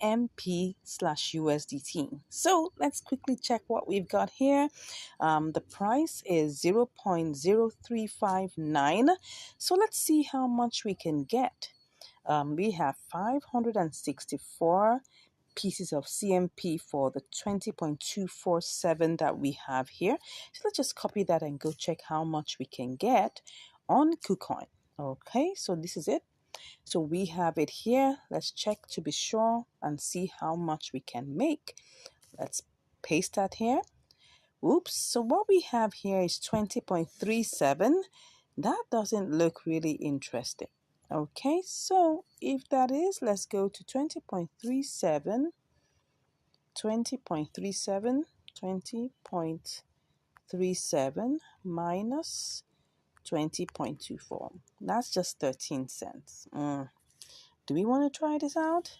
CMP/USDT. So let's quickly check what we've got here. The price is 0.0359. So let's see how much we can get. We have 564 pieces of CMP for the 20.247 that we have here. So let's just copy that and go check how much we can get on KuCoin. Okay, so this is it. So we have it here. Let's check to be sure and see how much we can make. Let's paste that here. Oops, so what we have here is 20.37. That doesn't look really interesting. Okay, so if that is, let's go to 20.37, 20.37, 20.37 minus 20.24. That's just 13 cents. Do we want to try this out?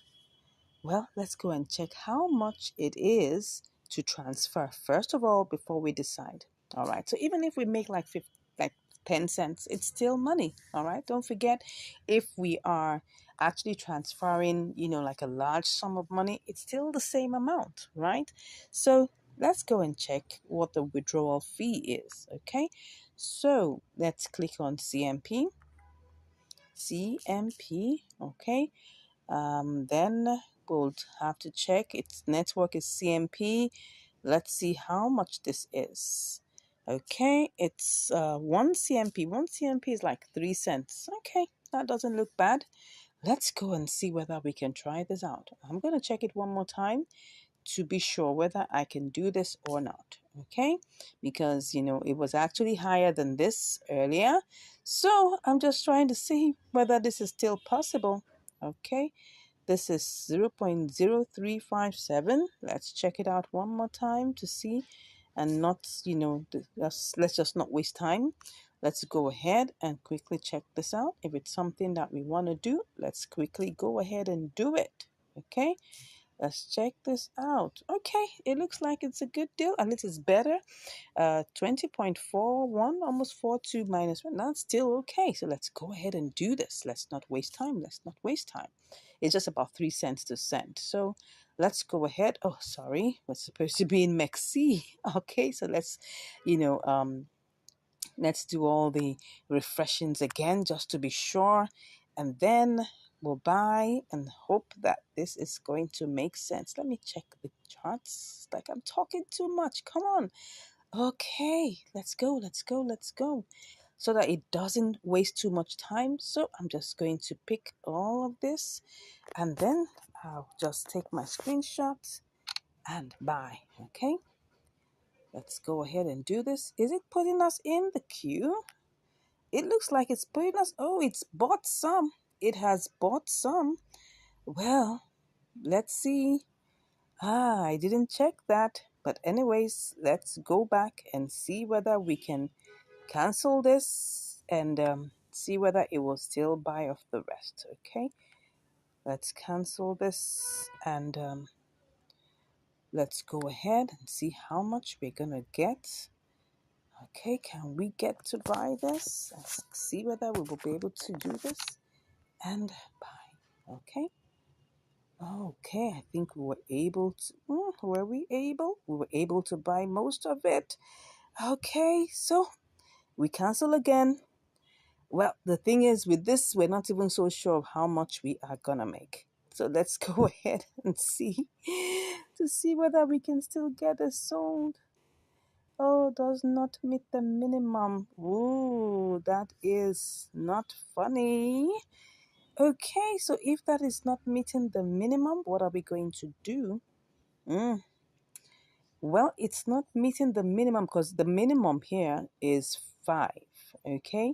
Well, let's go and check how much it is to transfer first of all before we decide. All right, so even if we make like 10 cents, it's still money. All right, don't forget, if we are actually transferring, like a large sum of money, it's still the same amount, right? So let's go and check what the withdrawal fee is. Okay, so let's click on CMP. Okay. Then we'll have to check its network is CMP. Let's see how much this is. Okay, it's 1 CMP. 1 CMP is like 3 cents. Okay, that doesn't look bad. Let's go and see whether we can try this out. I'm going to check it one more time to be sure whether I can do this or not. Okay, because it was actually higher than this earlier. So I'm just trying to see whether this is still possible. Okay, this is 0.0357. Let's check it out one more time to see and not, let's just not waste time. Let's go ahead and quickly check this out. If it's something that we want to do, let's quickly go ahead and do it. Okay, let's check this out. Okay, it looks like it's a good deal. At least it's better. 20.41, almost 42 minus 1. That's still okay. So let's go ahead and do this. Let's not waste time. Let's not waste time. It's just about 3 cents to cent. So let's go ahead. Oh, sorry. We're supposed to be in MEXC. Okay, so let's, let's do all the refreshings again just to be sure. And then we'll buy and hope that this is going to make sense. Let me check the charts. It's like I'm talking too much. Come on. Okay, let's go, let's go, let's go. So that it doesn't waste too much time. So I'm just going to pick all of this and then I'll just take my screenshots and buy. Okay, let's go ahead and do this. Is it putting us in the queue? It looks like it's putting us. Oh, it's bought some. It has bought some. Well, let's see. I didn't check that. But anyways, let's go back and see whether we can cancel this and see whether it will still buy off the rest. Okay, let's cancel this and let's go ahead and see how much we're gonna get. Okay, can we get to buy this? Let's see whether we will be able to do this and buy. Okay. Okay, I think we were able to. Were we able? We were able to buy most of it. Okay, so we cancel again. Well, the thing is, with this, we're not even so sure of how much we are gonna make. So let's go ahead and see to see whether we can still get it sold. Oh, does not meet the minimum. Ooh, that is not funny. Okay, so if that is not meeting the minimum, what are we going to do? Well, it's not meeting the minimum because the minimum here is 5. Okay,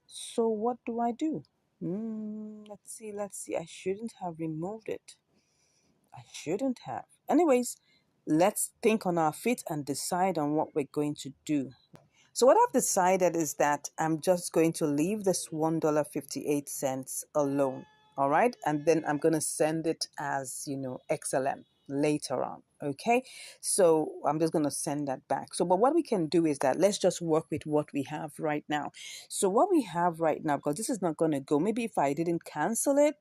so what do I do? Let's see. I shouldn't have removed it. I shouldn't have. Anyways, let's think on our feet and decide on what we're going to do. So what I've decided is that I'm just going to leave this $1.58 alone. All right. And then I'm going to send it as, XLM later on. Okay. So I'm just going to send that back. So, but what we can do is that let's just work with what we have right now. So what we have right now, because this is not going to go, maybe if I didn't cancel it,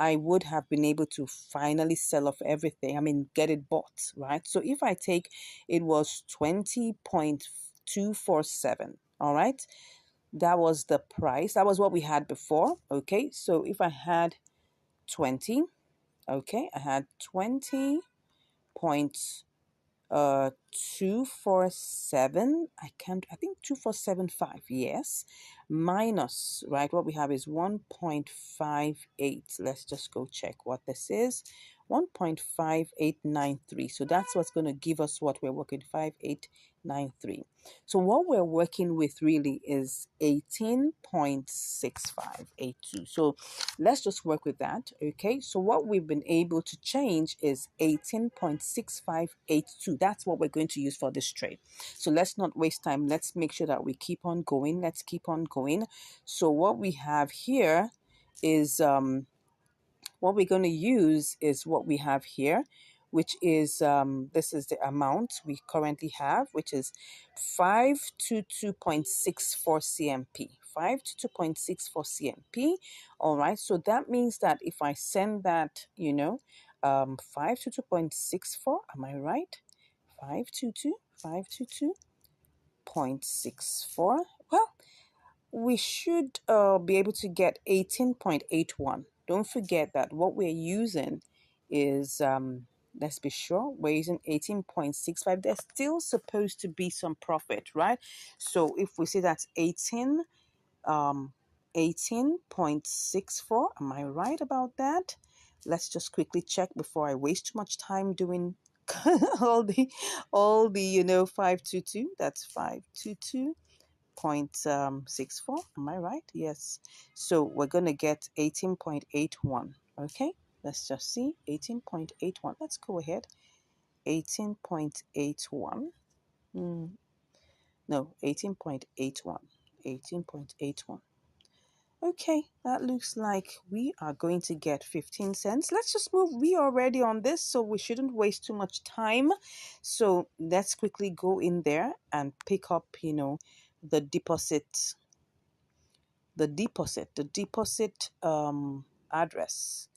I would have been able to finally sell off everything. I mean, get it bought, right? So if I take, it was 20.247, all right? That was the price. That was what we had before, okay? So if I had 20, okay, I had 20 point 247, I think 2475, yes, minus, right, what we have is 1.58. Let's just go check what this is. 1.5893. So that's what's going to give us what we're working, 5893. So what we're working with really is 18.6582. So let's just work with that. Okay, so what we've been able to change is 18.6582. That's what we're going to use for this trade. So let's not waste time. Let's make sure that we keep on going. Let's keep on going. So what we have here is what we're going to use is what we have here, which is this is the amount we currently have, which is 522.64 CMP. 522.64 CMP. All right, so that means that if I send that, 522.64, am I right? 522.64. Well, we should be able to get 18.81. Don't forget that what we're using is, let's be sure, we're using 18.65. There's still supposed to be some profit, right? So if we say that's 18.64, am I right about that? Let's just quickly check before I waste too much time doing all the 522. That's 522.64. Am I right? Yes. So we're going to get 18.81. Okay. Let's just see. 18.81. Let's go ahead. 18.81. No, 18.81. 18.81. Okay, that looks like we are going to get 15 cents. Let's just move. We are already on this, so we shouldn't waste too much time. So let's quickly go in there and pick up, the deposit, address.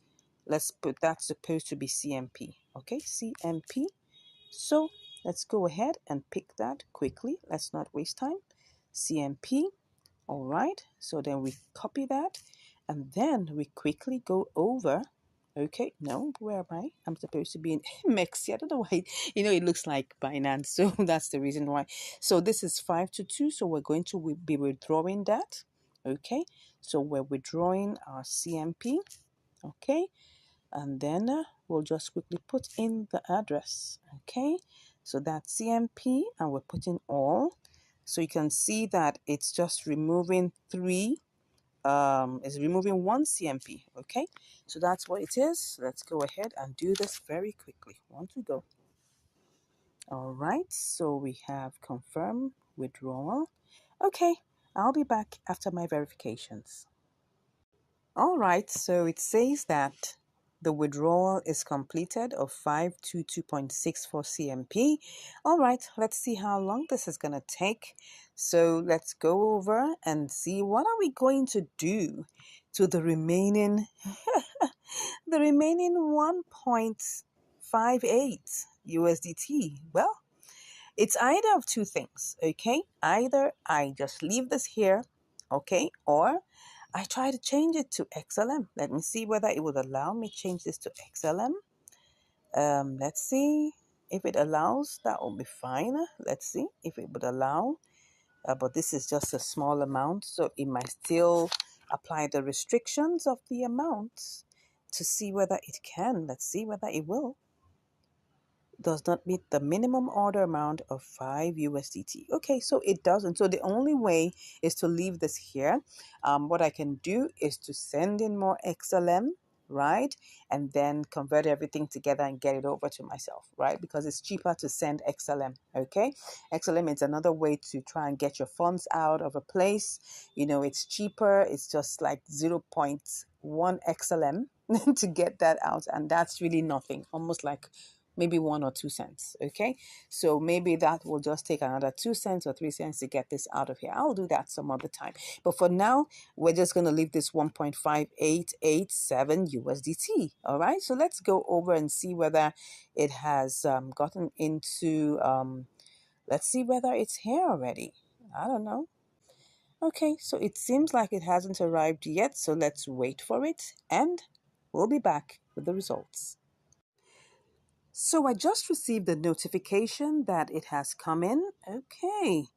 Let's put, that's supposed to be CMP. Okay, CMP. So let's go ahead and pick that quickly. Let's not waste time. CMP. All right, so then we copy that and then we quickly go over. Okay, no, where am I? I'm supposed to be in Mexi. I don't know why, it looks like Binance, so that's the reason why. So this is 522, so we're going to be withdrawing that. Okay, so we're withdrawing our CMP. Okay, and then we'll just quickly put in the address. Okay, so that's CMP and we're putting all. So you can see that it's just removing it's removing one CMP. Okay, so that's what it is. Let's go ahead and do this very quickly. Want to go. All right, so we have confirm withdrawal. Okay, I'll be back after my verifications. All right, so it says that the withdrawal is completed of 522.64 CMP. All right, let's see how long this is going to take. So let's go over and see what are we going to do to the remaining the remaining 1.58 USDT. Well, it's either of two things, okay? Either I just leave this here, okay, or I try to change it to XLM. Let me see whether it would allow me change this to XLM. Let's see if it allows. That will be fine. Let's see if it would allow. But this is just a small amount, so it might still apply the restrictions of the amount to see whether it can. Let's see whether it will. Does not meet the minimum order amount of 5 USDT. Okay, so it doesn't. So the only way is to leave this here. What I can do is to send in more XLM, right? And then convert everything together and get it over to myself, right? Because it's cheaper to send XLM, okay? XLM is another way to try and get your funds out of a place. It's cheaper. It's just like 0.1 XLM to get that out. And that's really nothing, almost like maybe 1 or 2 cents. Okay, so maybe that will just take another 2 cents or 3 cents to get this out of here. I'll do that some other time, but for now we're just going to leave this 1.5887 USDT. All right, so let's go over and see whether it has gotten into let's see whether it's here already. I don't know. Okay, so it seems like it hasn't arrived yet, so let's wait for it and we'll be back with the results. So I just received a notification that it has come in. Okay.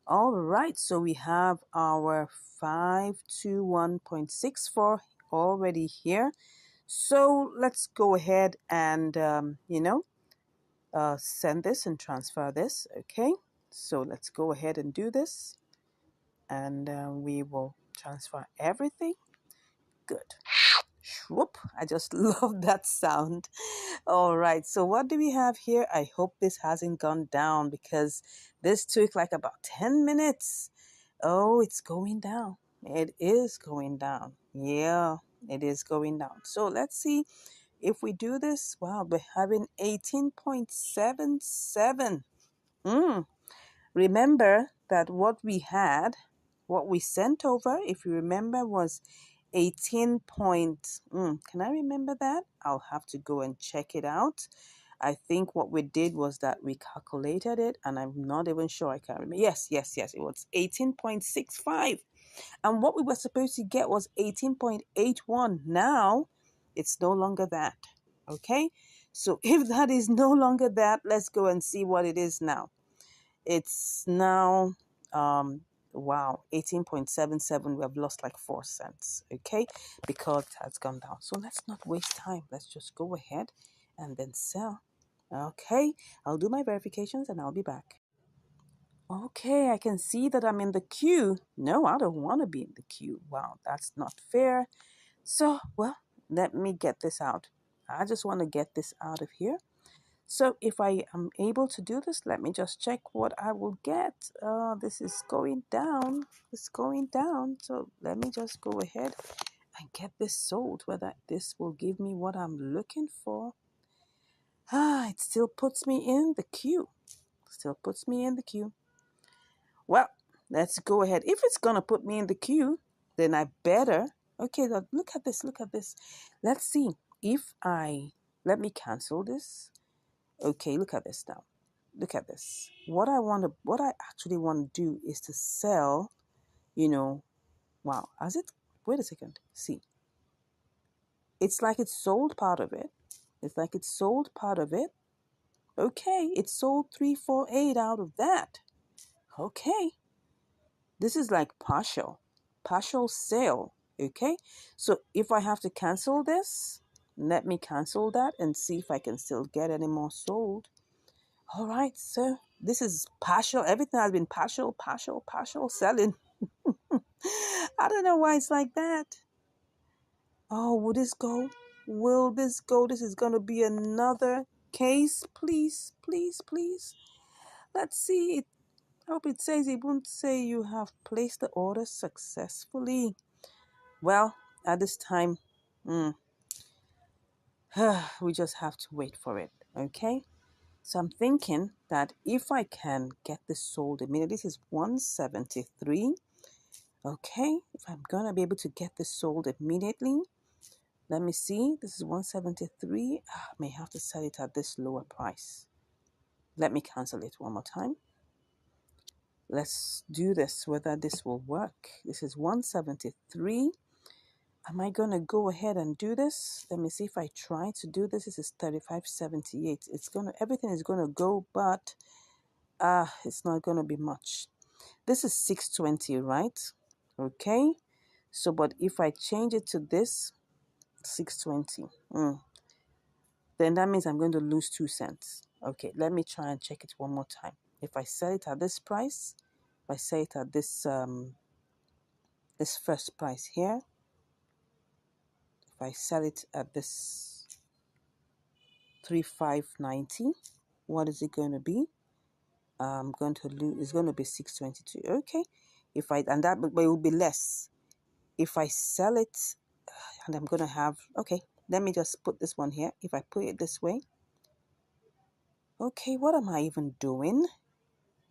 All right. So we have our 521.64 already here. So let's go ahead and, send this and transfer this. Okay. So let's go ahead and do this. And we will transfer everything. Good. Whoop, I just love that sound. All right, so what do we have here? I hope this hasn't gone down because this took like about 10 minutes. Oh, it's going down. It is going down. Yeah, it is going down. So let's see if we do this. Wow, we're having 18.77. Remember that what we sent over, if you remember, was 18 point. Can I remember that? I'll have to go and check it out. I think what we did was that we calculated it, and I'm not even sure I can remember. Yes. It was 18.65. And what we were supposed to get was 18.81. Now, it's no longer that. Okay? So if that is no longer that, let's go and see what it is now. It's now, wow, 18.77. We have lost like 4 cents, okay, because it has gone down. So let's not waste time. Let's just go ahead and then sell. Okay, I'll do my verifications and I'll be back. Okay, I can see that I'm in the queue. No, I don't want to be in the queue. Wow, that's not fair. So, well, let me get this out. I just want to get this out of here. So if I am able to do this, let me just check what I will get. This is going down. It's going down. So let me just go ahead and get this sold, whether this will give me what I'm looking for. It still puts me in the queue. Still puts me in the queue. Well, let's go ahead. If it's going to put me in the queue, then I better. Okay, look at this. Look at this. Let's see if let me cancel this. Okay, look at this now. Look at this. What I actually want to do is to sell, wow, has it, wait a second, see. It's like it's sold part of it. It's like it's sold part of it. Okay, it sold 348 out of that. Okay. This is like partial sale. Okay. So if I have to cancel this, let me cancel that and see if I can still get any more sold. All right, so this is partial. Everything has been partial selling. I don't know why it's like that. Oh, will this go? Will this go? This is going to be another case. Please. Let's see. I hope it says, it won't say you have placed the order successfully. Well, at this time, we just have to wait for it. Okay. So I'm thinking that if I can get this sold immediately, this is 173. Okay, if I'm going to be able to get this sold immediately, let me see. This is 173. I may have to sell it at this lower price. Let me cancel it one more time. Let's do this, whether this will work. This is 173. Am I going to go ahead and do this? Let me see if I try to do this. This is 35.78. Everything is going to go, but it's not going to be much. This is 620, right? Okay. So, but if I change it to this, 620, then that means I'm going to lose 2 cents. Okay, let me try and check it one more time. If I sell it at this price, if I sell it at this this first price here, if I sell it at this 3,590, what is it going to be? I'm going to lose. It's going to be 622. Okay, but it will be less if I sell it, and I'm going to have. Okay, let me just put this one here. If I put it this way, Okay, what am I even doing?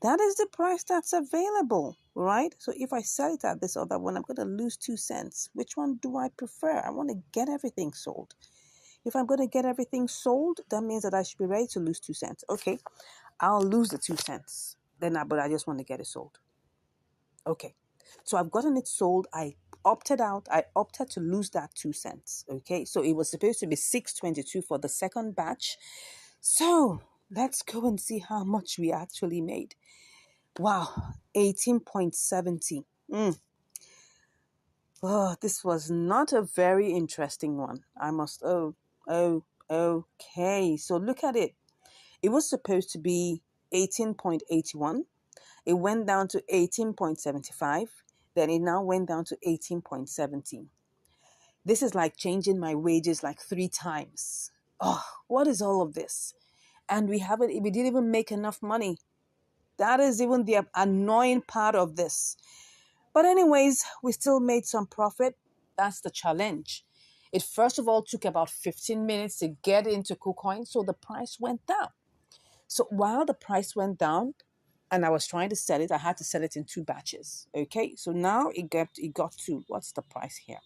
That is the price that's available, right? So if I sell it at this other one, I'm going to lose 2 cents. Which one do I prefer? I want to get everything sold. If I'm going to get everything sold, that means that I should be ready to lose 2 cents. Okay, I'll lose the 2 cents. But I just want to get it sold. Okay, so I've gotten it sold. I opted out. I opted to lose that 2 cents. Okay, so it was supposed to be 6.22 for the second batch. So let's go and see how much we actually made. Wow, 18.70. Oh, this was not a very interesting one. Okay. So look at it. It was supposed to be 18.81. It went down to 18.75. Then it now went down to 18.17. This is like changing my wages like 3 times. Oh, what is all of this? And we didn't even make enough money. That is even the annoying part of this. But anyways, we still made some profit. That's the challenge. It first of all took about 15 minutes to get into KuCoin, so the price went down. So while the price went down and I was trying to sell it, I had to sell it in 2 batches. Okay, so now it got to, what's the price here?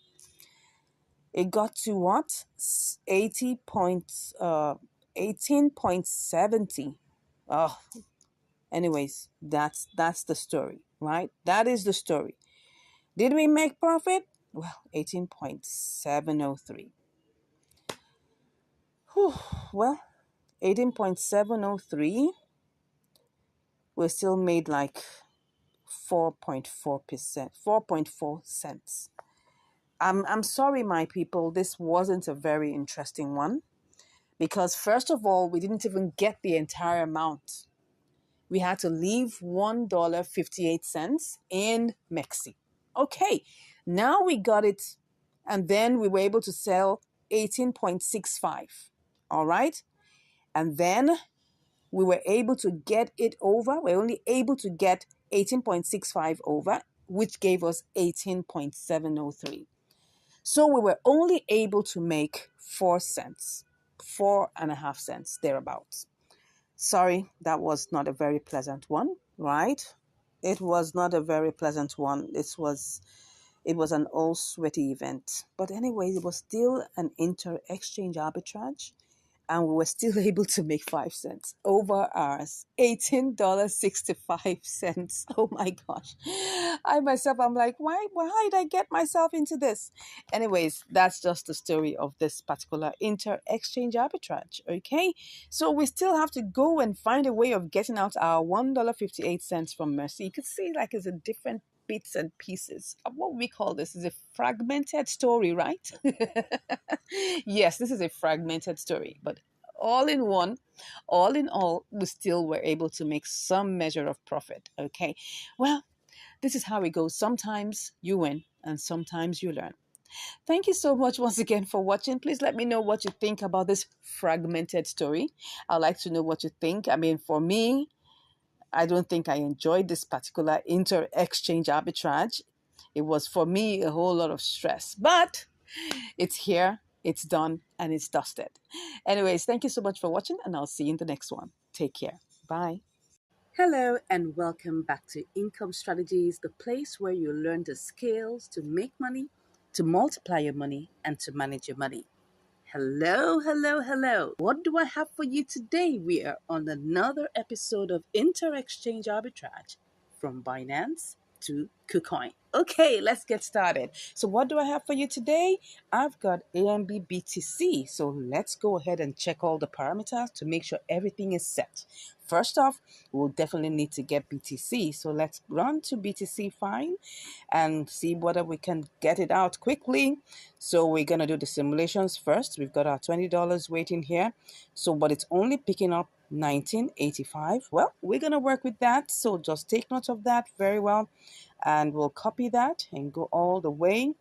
It got to what? 18.70. Oh, anyways, that's the story, right? That is the story. Did we make profit? Well, 18.703. Well, 18.703, we still made like 4.4%, 4.4 cents. I'm sorry, my people, this wasn't a very interesting one because first of all, we didn't even get the entire amount. We had to leave $1.58 in Mexi. Okay, now we got it, and then we were able to sell 18.65. All right, and then we were able to get it over. We're only able to get 18.65 over, which gave us 18.703. So we were only able to make 4 cents, 4.5 cents, thereabouts. Sorry, that was not a very pleasant one, right? It was not a very pleasant one. It was an all sweaty event. But anyway, it was still an inter-exchange arbitrage, and we were still able to make 5 cents over ours. $18.65. Oh my gosh. I'm like, why did I get myself into this? Anyways, that's just the story of this particular inter-exchange arbitrage. Okay. So we still have to go and find a way of getting out our $1.58 from Mercy. You could see like it's a different bits and pieces. What we call this is a fragmented story, right? Yes, this is a fragmented story, but all in one, all in all, we still were able to make some measure of profit. Okay. Well, this is how it goes. Sometimes you win and sometimes you learn. Thank you so much once again for watching. Please let me know what you think about this fragmented story. I'd like to know what you think. I mean, for me, I don't think I enjoyed this particular inter-exchange arbitrage. It was, for me, a whole lot of stress. But it's here, it's done, and it's dusted. Anyways, thank you so much for watching, and I'll see you in the next one. Take care. Bye. Hello, and welcome back to Income Strategies, the place where you learn the skills to make money, to multiply your money, and to manage your money. Hello, hello, hello. What do I have for you today? We are on another episode of Inter-Exchange Arbitrage from Binance to KuCoin. Okay, let's get started. So what do I have for you today? I've got AMB BTC. So let's go ahead and check all the parameters to make sure everything is set. First off, we'll definitely need to get BTC. So let's run to BTC Fine and see whether we can get it out quickly. So we're going to do the simulations first. We've got our $20 waiting here. So, but it's only picking up 1985. Well, we're going to work with that. So just take note of that very well. And we'll copy that and go all the way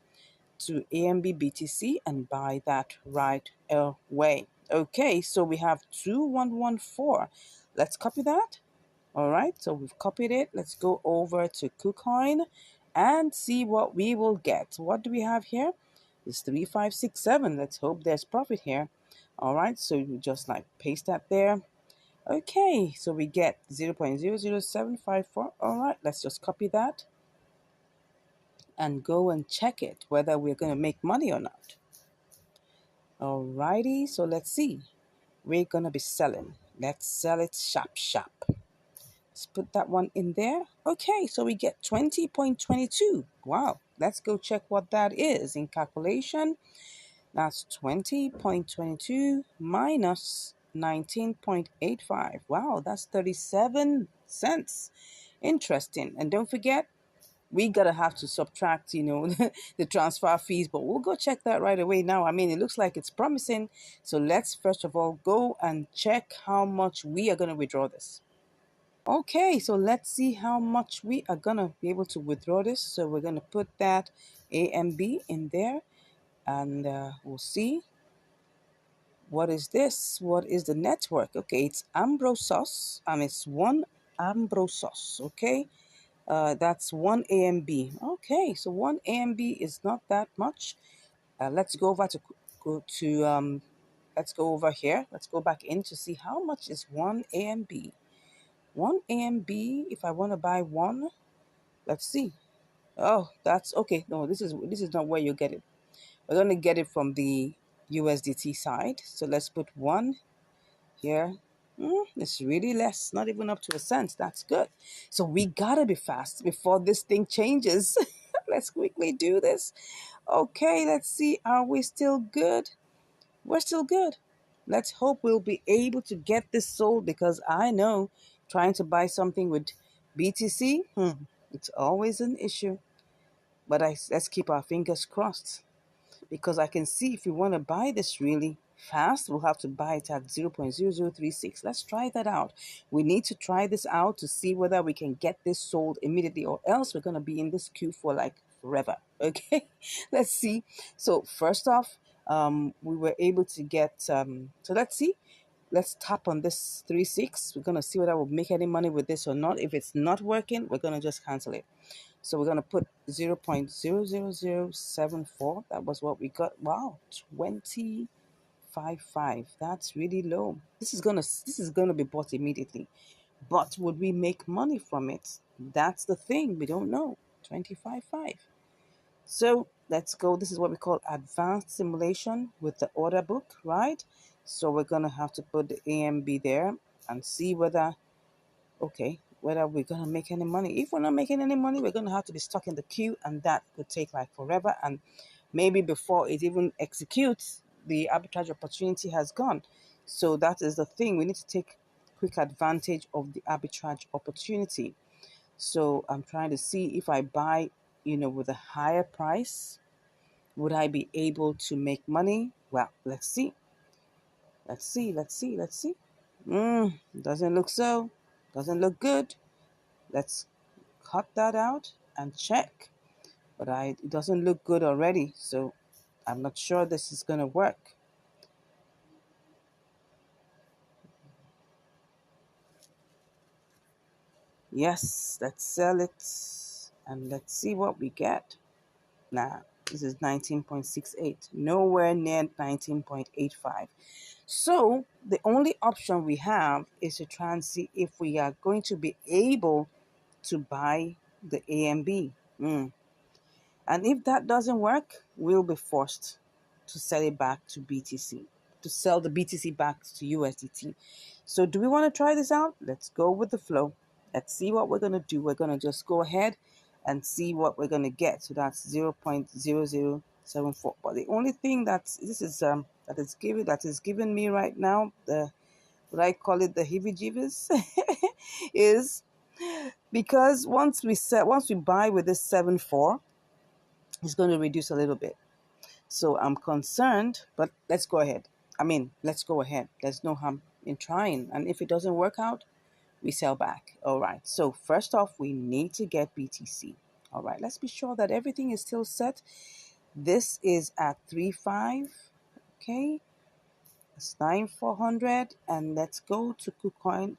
to AMB BTC and buy that right away. Okay, so we have 2114. Let's copy that. All right, so we've copied it. Let's go over to KuCoin and see what we will get. What do we have here? It's 3567. Let's hope there's profit here. All right, so you just like paste that there. Okay, so we get 0.00754. All right, let's just copy that and go and check it, whether we're going to make money or not. Alrighty, so let's see. We're going to be selling. Let's sell it sharp, sharp. Let's put that one in there. Okay, so we get 20.22. Wow, let's go check what that is in calculation. That's 20.22 minus 19.85. Wow, that's 37 cents. Interesting. And don't forget, we gotta have to subtract, the transfer fees, but we'll go check that right away now. I mean, it looks like it's promising. So let's first of all go and check how much we are gonna withdraw this. Okay, so let's see how much we are gonna be able to withdraw this. So we're gonna put that A and B in there, and we'll see. What is this? What is the network? Okay, it's Ambrosos. It's one Ambrosos. Okay, that's one A and B. Okay, so one A and B is not that much. Let's go over to go to let's go over here. Let's go back in to see how much is one A and B. One A and B. If I want to buy one, let's see. Oh, that's okay. No, this is not where you get it. We're gonna get it from the USDT side. So let's put one here. It's really less, not even up to a cent. That's good. So we gotta be fast before this thing changes. Let's quickly do this. Okay, let's see. Are we still good? We're still good. Let's hope we'll be able to get this sold, because I know trying to buy something with BTC, it's always an issue. But let's keep our fingers crossed, because I can see if we want to buy this really fast, we'll have to buy it at 0.0036. Let's try that out. We need to try this out to see whether we can get this sold immediately, or else we're going to be in this queue for like forever. Okay, let's see. So first off, we were able to get, so let's see. Let's tap on this 3.6. We're going to see whether we'll make any money with this or not. If it's not working, we're going to just cancel it. So we're going to put 0.00074. That was what we got. Wow, 20.55. That's really low. This is gonna be bought immediately. But would we make money from it? That's the thing. We don't know. 25.5. So let's go. This is what we call advanced simulation with the order book, right? So we're gonna have to put the AMB there and see whether whether we're going to make any money. If we're not making any money, we're going to have to be stuck in the queue, and that could take like forever. And maybe before it even executes, the arbitrage opportunity has gone. So that is the thing. We need to take quick advantage of the arbitrage opportunity. So I'm trying to see if I buy, with a higher price, would I be able to make money? Well, let's see. Let's see. Let's see. Let's see. Doesn't look so. Doesn't look good. Let's cut that out and check. But it doesn't look good already, so I'm not sure this is going to work. Yes, let's sell it and let's see what we get. Nah, this is 19.68, nowhere near 19.85. So the only option we have is to try and see if we are going to be able to buy the AMB. And if that doesn't work, we'll be forced to sell it back to BTC, to sell the BTC back to USDT. So do we want to try this out? Let's go with the flow. Let's see what we're going to do. We're going to just go ahead and see what we're going to get. So that's 0.0074. But the only thing that is giving me right now, what I call it, the heebie-jeebies, is because once we buy with this 7.4, it's going to reduce a little bit. So I'm concerned, but let's go ahead. Let's go ahead. There's no harm in trying. And if it doesn't work out, we sell back. All right. So first off, we need to get BTC. All right. Let's be sure that everything is still set. This is at 3.5. Okay. It's 9,400. And let's go to KuCoin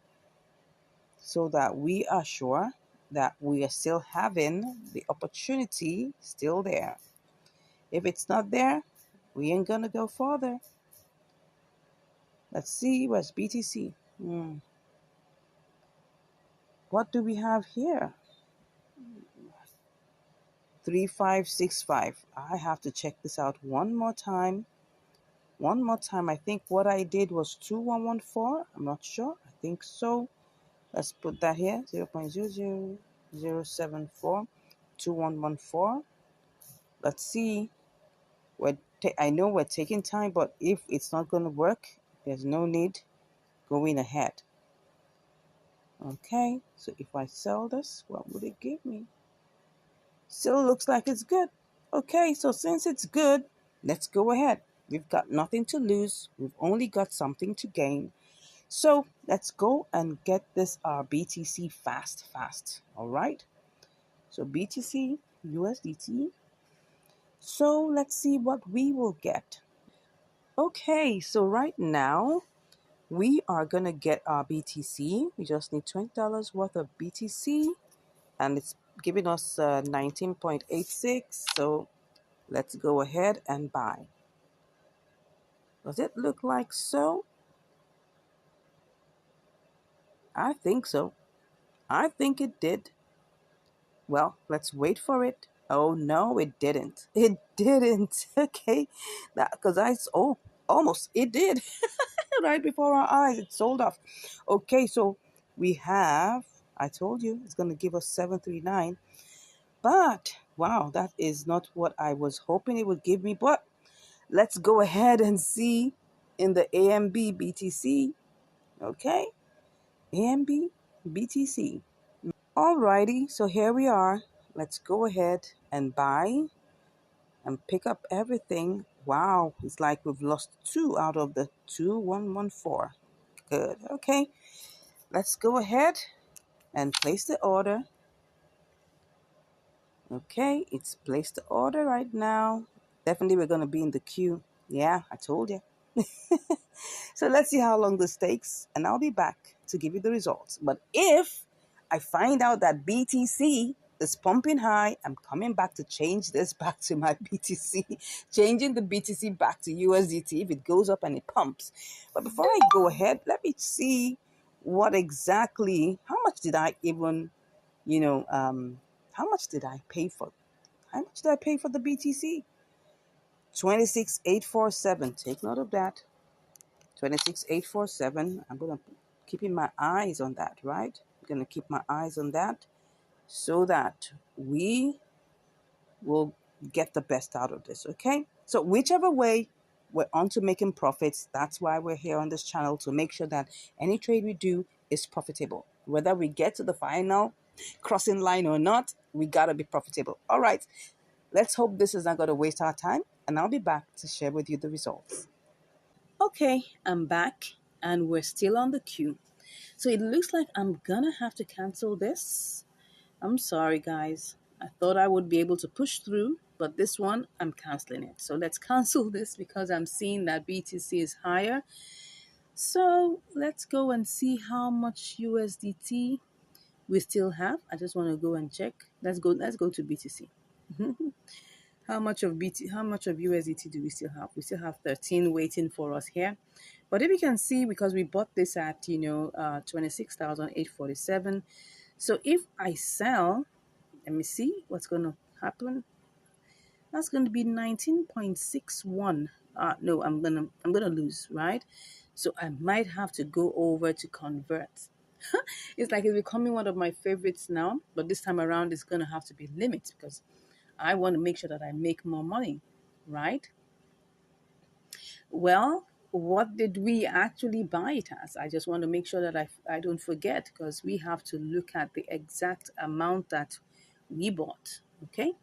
so that we are sure that we are still having the opportunity still there. If it's not there, we ain't gonna go further. Let's see, where's BTC? what do we have here? 3565. I have to check this out one more time. One more time. I think what I did was 2114. I'm not sure. I think so. Let's put that here. 0.00074. 2114. Let's see. I know we're taking time, but if it's not going to work, there's no need going ahead. Okay, so if I sell this, what would it give me? Still looks like it's good. Okay, so since it's good, let's go ahead. We've got nothing to lose. We've only got something to gain. So let's go and get this BTC fast. All right. So BTC, USDT. So let's see what we will get. Okay, so right now we are going to get our BTC. We just need $20 worth of BTC, and it's giving us 19.86. So let's go ahead and buy. Does it look like so? I think so. I think it did. Well, let's wait for it. Oh no, it didn't. It didn't. Okay, that because almost it did. Right before our eyes, it sold off. Okay, so we have. I told you it's gonna give us 739, but wow, that is not what I was hoping it would give me. But let's go ahead and see in the AMB BTC. Okay, AMB BTC. Alrighty, so here we are. Let's go ahead and buy and pick up everything. Wow, it's like we've lost 2 out of the 2114. Good. Okay, let's go ahead and place the order. Okay, it's placed the order right now. Definitely we're going to be in the queue. Yeah, I told you. So let's see how long this takes, and I'll be back to give you the results. But if I find out that BTC is pumping high, I'm coming back to change this back to my BTC, changing the BTC back to USDT if it goes up and it pumps. But before I go ahead, let me see how much did I even, how much did I pay for? How much did I pay for the BTC? 26,847. Take note of that. 26,847. I'm gonna keeping my eyes on that, right? I'm gonna keep my eyes on that so that we will get the best out of this. Okay. So whichever way, we're on to making profits. That's why we're here on this channel, to make sure that any trade we do is profitable. Whether we get to the final crossing line or not, we gotta be profitable. All right. Let's hope this is not gonna waste our time, and I'll be back to share with you the results. Okay, I'm back and we're still on the queue. So it looks like I'm gonna have to cancel this. I'm sorry, guys. I thought I would be able to push through, but this one, I'm canceling it. So let's cancel this because I'm seeing that BTC is higher. So let's go and see how much USDT we still have. I just want to go and check. Let's go to BTC. How much of USDT do we still have? We still have 13 waiting for us here. But if you can see, because we bought this at 26,847. So if I sell, let me see what's going to happen. That's going to be 19.61. No, I'm gonna lose, right? So I might have to go over to convert. It's like it's becoming one of my favorites now, but this time around it's gonna have to be limit because I want to make sure that I make more money, right? Well, what did we actually buy it as? I just want to make sure that I don't forget, because we have to look at the exact amount that we bought. Okay,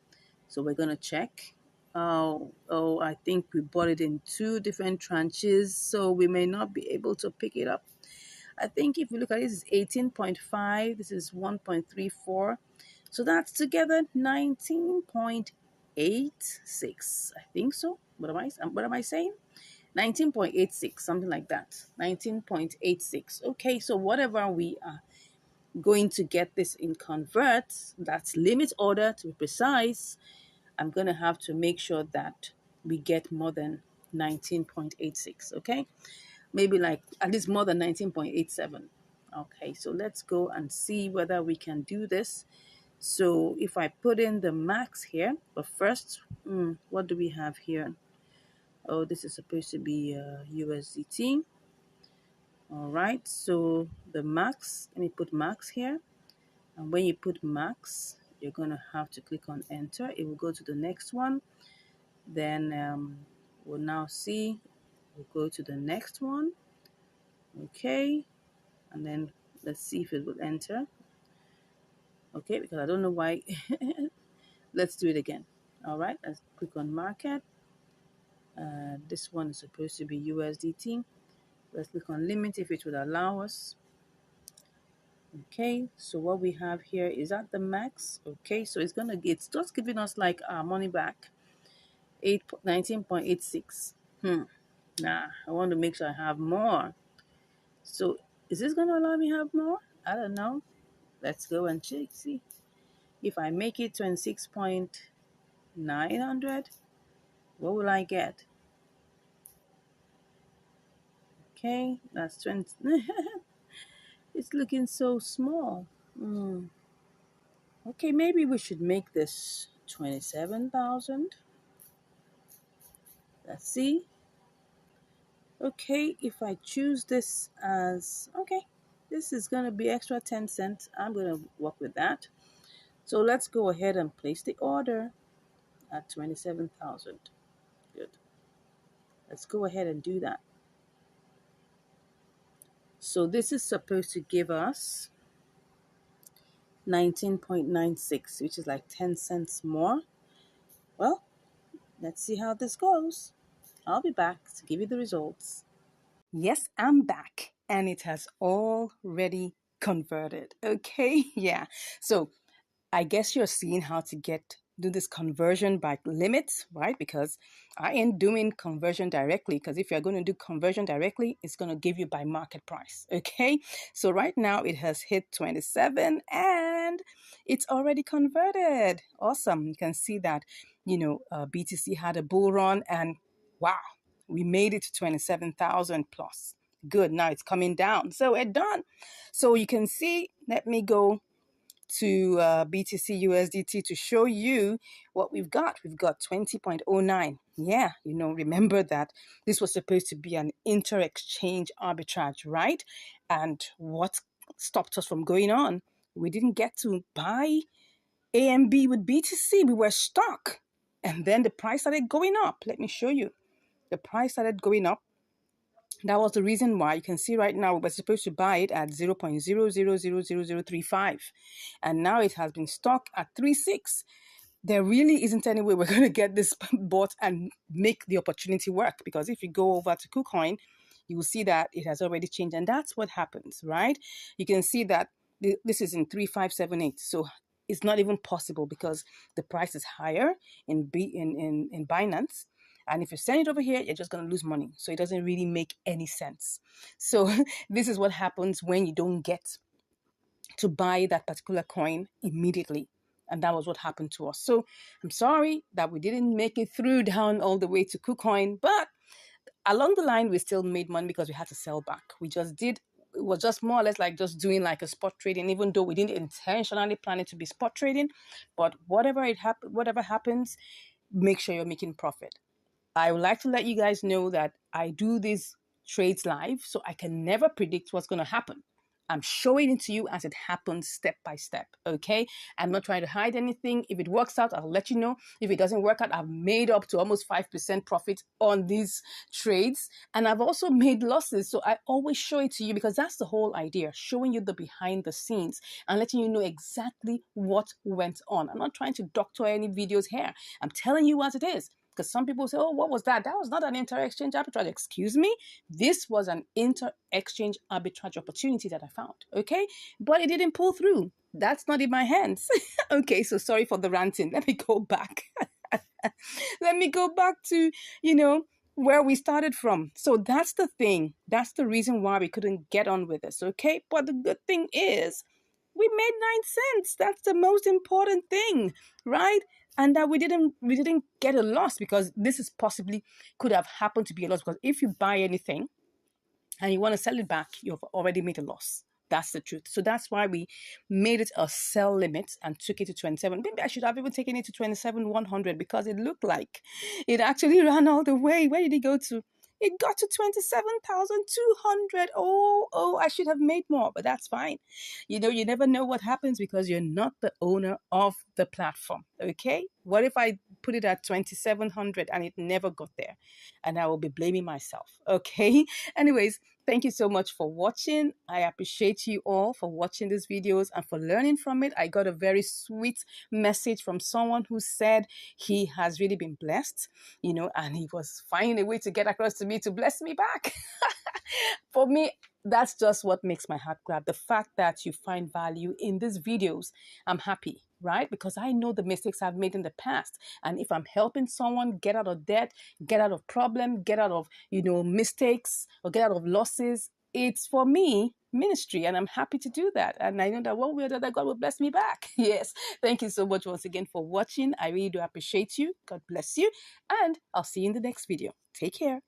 so we're going to check. I think we bought it in 2 different tranches, so we may not be able to pick it up. I think if we look at it, this is 18.5, this is 1.34. So that's together 19.86. I think so. What am I saying? 19.86, something like that. 19.86. Okay, so whatever we are going to get this in convert, that's limit order to be precise, I'm going to have to make sure that we get more than 19.86, okay? Maybe like at least more than 19.87. Okay, so let's go and see whether we can do this. So if I put in the max here, but first, what do we have here? Oh, this is supposed to be USDT. All right, so the max, let me put max here. And when you put max, you're going to have to click on enter. It will go to the next one. Then we'll now see, we'll go to the next one. Okay, and then let's see if it will enter. Okay, because I don't know why. Let's do it again. All right, let's click on market. This one is supposed to be USDT. Let's click on limit if it would allow us. Okay, so what we have here is at the max. Okay, so it's just giving us like our money back. 19.86. Nah, I want to make sure I have more. So is this gonna allow me to have more? I don't know. Let's go and check. See if I make it 26.900, what will I get? Okay, that's 20. It's looking so small. Okay, maybe we should make this 27,000. Let's see. Okay, if I choose this as, okay, this is going to be extra 10 cents. I'm going to work with that. So let's go ahead and place the order at 27,000. Good. Let's go ahead and do that. So this is supposed to give us 19.96, which is like 10 cents more. Well, let's see how this goes. I'll be back to give you the results. Yes, I'm back and it has already converted. Okay, yeah. So I guess you're seeing how to do this conversion by limits, right? Because I ain't doing conversion directly, because if you're going to do conversion directly, it's going to give you by market price. Okay, so right now it has hit 27 and it's already converted. Awesome. You can see that, BTC had a bull run and wow, we made it to 27,000 plus. Good. Now it's coming down. So we're done. So you can see, let me go to BTC USDT to show you what we've got. We've got 20.09. Yeah, remember that this was supposed to be an inter-exchange arbitrage, right? And what stopped us from going on? We didn't get to buy AMB with BTC. We were stuck. And then the price started going up. Let me show you. The price started going up. That was the reason why. You can see right now we were supposed to buy it at 0.000035, and now it has been stuck at 3.6. There really isn't any way we're going to get this bought and make the opportunity work, because if you go over to KuCoin, you will see that it has already changed, and that's what happens, right? You can see that this is in 3578, so it's not even possible because the price is higher in Binance. And if you send it over here, you're just going to lose money. So it doesn't really make any sense. So this is what happens when you don't get to buy that particular coin immediately. And that was what happened to us. So I'm sorry that we didn't make it through down all the way to KuCoin, but along the line, we still made money because we had to sell back. It was just more or less like just doing like a spot trading, even though we didn't intentionally plan it to be spot trading. But whatever happens, make sure you're making profit. I would like to let you guys know that I do these trades live, so I can never predict what's going to happen. I'm showing it to you as it happens step by step, okay? I'm not trying to hide anything. If it works out, I'll let you know. If it doesn't work out, I've made up to almost 5% profit on these trades. And I've also made losses, so I always show it to you because that's the whole idea, showing you the behind the scenes and letting you know exactly what went on. I'm not trying to doctor any videos here. I'm telling you as it is. Because some people say, oh, what was that? That was not an inter-exchange arbitrage. Excuse me? This was an inter-exchange arbitrage opportunity that I found, okay? But it didn't pull through. That's not in my hands. Okay, so sorry for the ranting. Let me go back. Let me go back to, where we started from. So that's the thing. That's the reason why we couldn't get on with this, okay? But the good thing is, we made 9 cents. That's the most important thing, right? And that we didn't get a loss, because this is possibly could have happened to be a loss, because if you buy anything and you want to sell it back, you've already made a loss. That's the truth. So that's why we made it a sell limit and took it to 27. Maybe I should have even taken it to 27,100 because it looked like it actually ran all the way. Where did it go to? It got to 27,200. Oh, I should have made more, but that's fine. You never know what happens because you're not the owner of the platform. Okay? What if I put it at 2,700 and it never got there? And I will be blaming myself. Okay? Anyways, thank you so much for watching. I appreciate you all for watching these videos and for learning from it. I got a very sweet message from someone who said he has really been blessed, and he was finding a way to get across to me to bless me back. For me, that's just what makes my heart glad. The fact that you find value in these videos, I'm happy, right? Because I know the mistakes I've made in the past. And if I'm helping someone get out of debt, get out of problem, get out of, mistakes or get out of losses, it's for me ministry, and I'm happy to do that. And I know that one way or the other, God will bless me back. Yes. Thank you so much once again for watching. I really do appreciate you. God bless you. And I'll see you in the next video. Take care.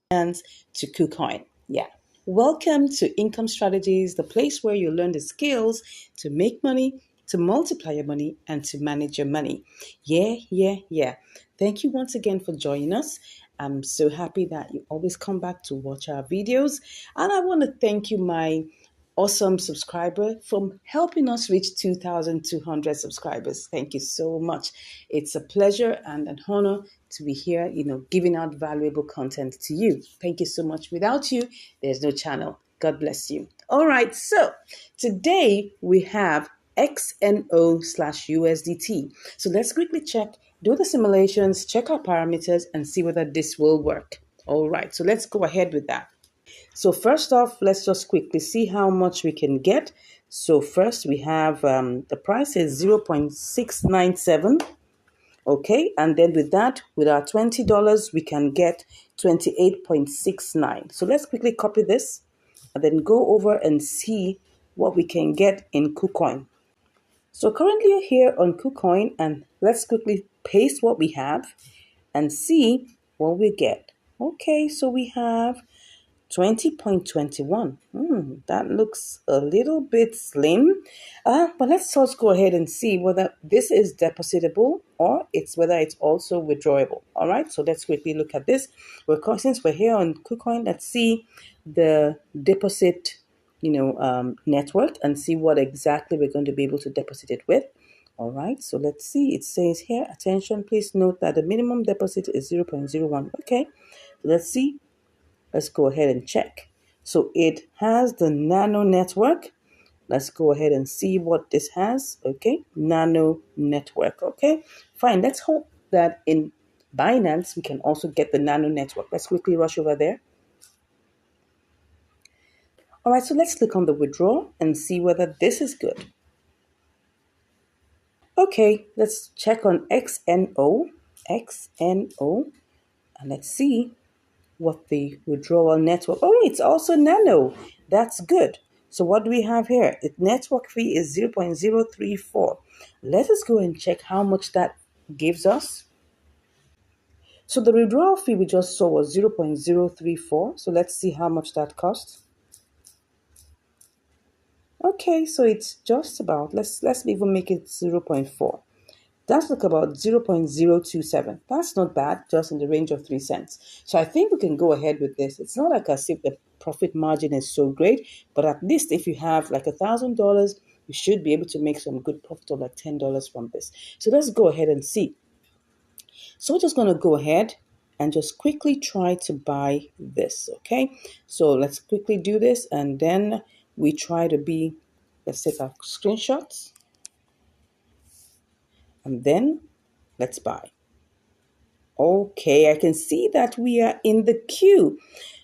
And to KuCoin. Yeah. Welcome to Income Strategies, the place where you learn the skills to make money, to multiply your money, and to manage your money. Yeah. Thank you once again for joining us. I'm so happy that you always come back to watch our videos. And I want to thank you, my awesome subscriber, from helping us reach 2,200 subscribers. Thank you so much. It's a pleasure and an honor to be here, giving out valuable content to you. Thank you so much. Without you, there's no channel. God bless you. All right. So today we have XNO/USDT. So let's quickly check, do the simulations, check our parameters, and see whether this will work. All right. So let's go ahead with that. So first off, let's just quickly see how much we can get. So first we have the price is 0.697. Okay, and then with that, with our $20, we can get 28.69. So let's quickly copy this and then go over and see what we can get in KuCoin. So currently here on KuCoin, and let's quickly paste what we have and see what we get. Okay, so we have 20.21. That looks a little bit slim. But let's just go ahead and see whether this is depositable or whether it's also withdrawable. All right, so let's quickly look at this. Since we're here on KuCoin, let's see the deposit, network and see what exactly we're going to be able to deposit it with. All right, so let's see. It says here, attention, please note that the minimum deposit is 0.01. Okay, let's see. Let's go ahead and check. So it has the Nano network. Let's go ahead and see what this has. Okay, Nano network. Okay, fine. Let's hope that in Binance we can also get the Nano network. Let's quickly rush over there. All right, so let's click on the withdraw and see whether this is good. Okay, let's check on XNO, and let's see what the withdrawal network. Oh, it's also Nano. That's good. So what do we have here? The network fee is 0.034. Let us go and check how much that gives us. So the withdrawal fee we just saw was 0.034. So let's see how much that costs. Okay, so it's just about, let's even make it 0.4. That's like about 0.027. That's not bad, just in the range of 3 cents. So I think we can go ahead with this. It's not like as if the profit margin is so great, but at least if you have like $1,000, you should be able to make some good profit of like $10 from this. So let's go ahead and see. So we're just going to go ahead and just quickly try to buy this, okay? So let's quickly do this, and then we try to let's take our screenshots. And then let's buy. Okay, I can see that we are in the queue.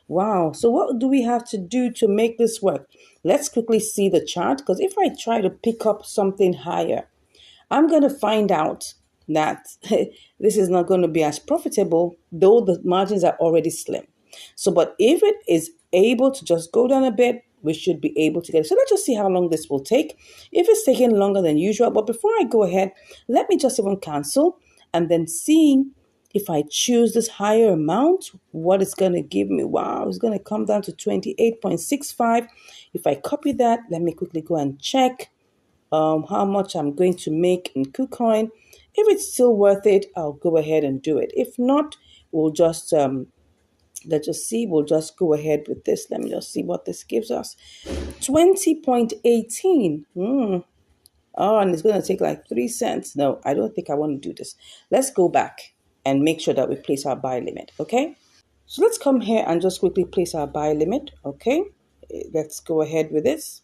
Wow, so what do we have to do to make this work? Let's quickly see the chart, because if I try to pick up something higher, I'm going to find out that this is not going to be as profitable, though the margins are already slim. So, but if it is able to just go down a bit, we should be able to get it. So let's just see how long this will take. If it's taking longer than usual, but before I go ahead, let me just even cancel and then seeing If I choose this higher amount, what it's going to give me? Wow, it's going to come down to 28.65. If I copy that, let me quickly go and check how much I'm going to make in KuCoin. If it's still worth it, I'll go ahead and do it. If not, we'll just let's just see. We'll just go ahead with this. Let me just see what this gives us. 20.18. Oh, and it's going to take like 3 cents. No, I don't think I want to do this. Let's go back and make sure that we place our buy limit. Okay. So let's come here and just quickly place our buy limit. Okay. Let's go ahead with this.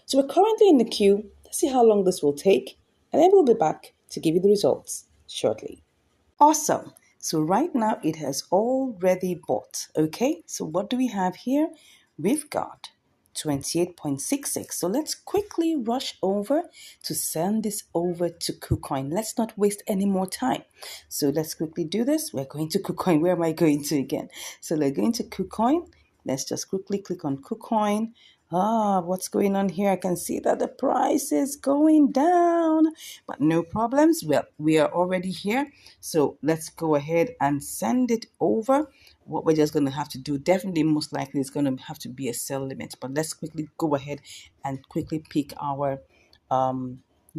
So we're currently in the queue. Let's see how long this will take. And then we'll be back to give you the results shortly. Awesome. So right now it has already bought. Okay, so what do we have here? We've got 28.66. So let's quickly rush over to send this over to KuCoin. Let's not waste any more time. So let's quickly do this. We're going to KuCoin. Where am I going to again? So we're going to KuCoin. Let's just quickly click on KuCoin. What's going on here? I can see that the price is going down, but no problems. Well, we are already here. So let's go ahead and send it over. What we're just going to have to do, definitely most likely, is going to have to be a sell limit. But let's quickly go ahead and quickly pick our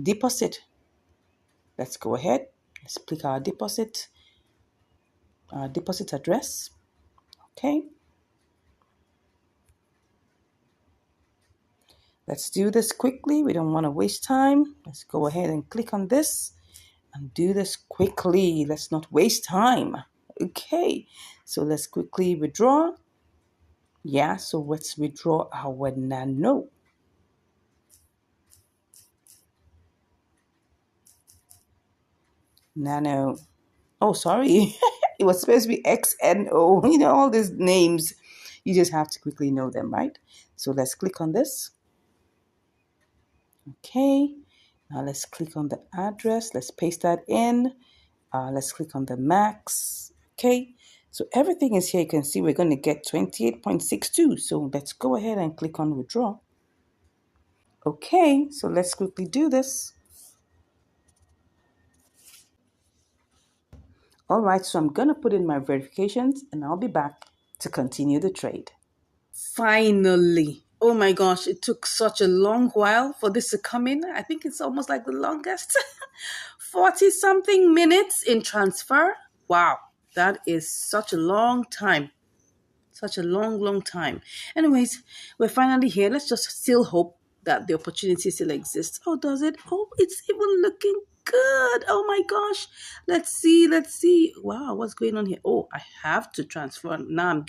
deposit. Let's go ahead. Let's pick our deposit address. Okay. Let's do this quickly. We don't want to waste time. Let's go ahead and click on this and do this quickly. Let's not waste time. Okay, so let's quickly withdraw. Yeah, so let's withdraw our nano. Nano. Oh, sorry. It was supposed to be XNO. You know, all these names. You just have to quickly know them, right? So let's click on this. Okay. Now let's click on the address. Let's paste that in. Let's click on the max. Okay. So everything is here. You can see we're going to get 28.62. So let's go ahead and click on withdraw. Okay. So let's quickly do this. All right. So I'm going to put in my verifications and I'll be back to continue the trade. Finally. Oh my gosh, it took such a long while for this to come in. I think it's almost like the longest 40 something minutes in transfer. Wow, that is such a long time. Such a long time. Anyways, we're finally here. Let's just still hope that the opportunity still exists. Oh, does it? Oh, it's even looking good. Oh my gosh. Let's see. Let's see. Wow, what's going on here? Oh, I have to transfer. Now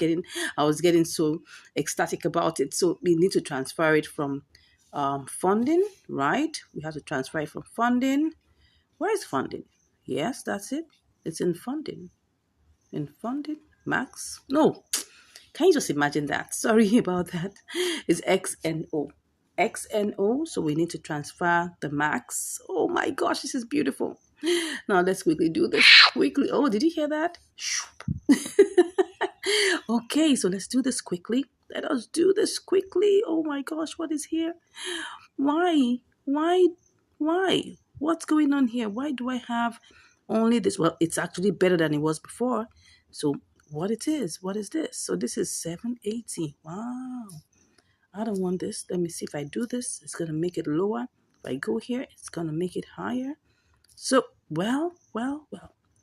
I was getting so ecstatic about it. So we need to transfer it from funding, right? We have to transfer it from funding. Where is funding? Yes, that's it. It's in funding. In funding? Max? No. Can you just imagine that? Sorry about that. It's XNO. XNO. So we need to transfer the max. Oh my gosh, this is beautiful. Now let's quickly do this quickly. Oh, did you hear that? Okay, so let's do this quickly. Let us do this quickly. Oh my gosh, what is here? Why? Why? Why? What's going on here? Why do I have only this? Well, it's actually better than it was before. So what it is? What is this? So this is 780. Wow. I don't want this. Let me see if I do this. It's going to make it lower. If I go here, it's going to make it higher. So, well.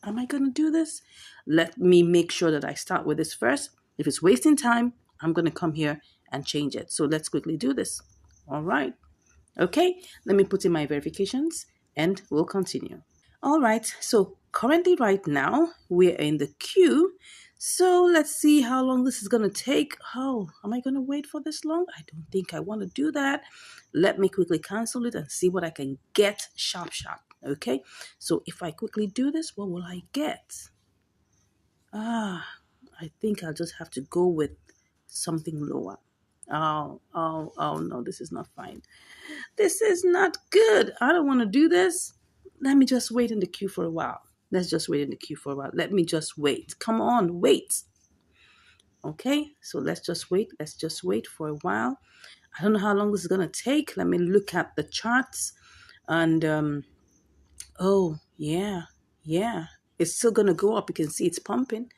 Am I going to do this? Let me make sure that I start with this first. If it's wasting time, I'm going to come here and change it. So let's quickly do this. All right. Okay, let me put in my verifications and we'll continue. All right, so currently right now we're in the queue. So let's see how long this is going to take. Oh, am I going to wait for this long? I don't think I want to do that. Let me quickly cancel it and see what I can get sharp. Okay, so if I quickly do this, what will I get? I think I'll just have to go with something lower. Oh no, this is not fine. This is not good. I don't want to do this. Let me just wait in the queue for a while. Let's just wait in the queue for a while. Let me just wait. Come on, wait. Okay, so let's just wait. Let's just wait for a while. I don't know how long this is going to take. Let me look at the charts. And, oh, yeah. it's still going to go up. You can see it's pumping.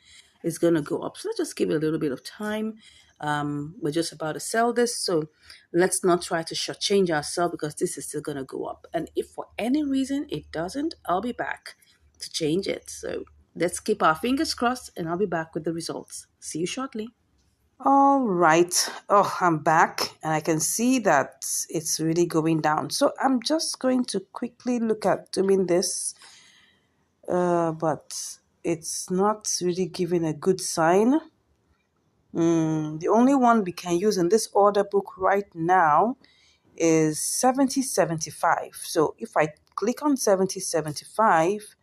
It's going to go up. So let's just give it a little bit of time. We're just about to sell this. So let's not try to shortchange ourselves because this is still going to go up. And if for any reason it doesn't, I'll be back to change it. So let's keep our fingers crossed and I'll be back with the results. See you shortly. All right. Oh, I'm back and I can see that it's really going down. So I'm just going to quickly look at doing this, but it's not really giving a good sign. The only one we can use in this order book right now is 70.75. So if I click on 70.75,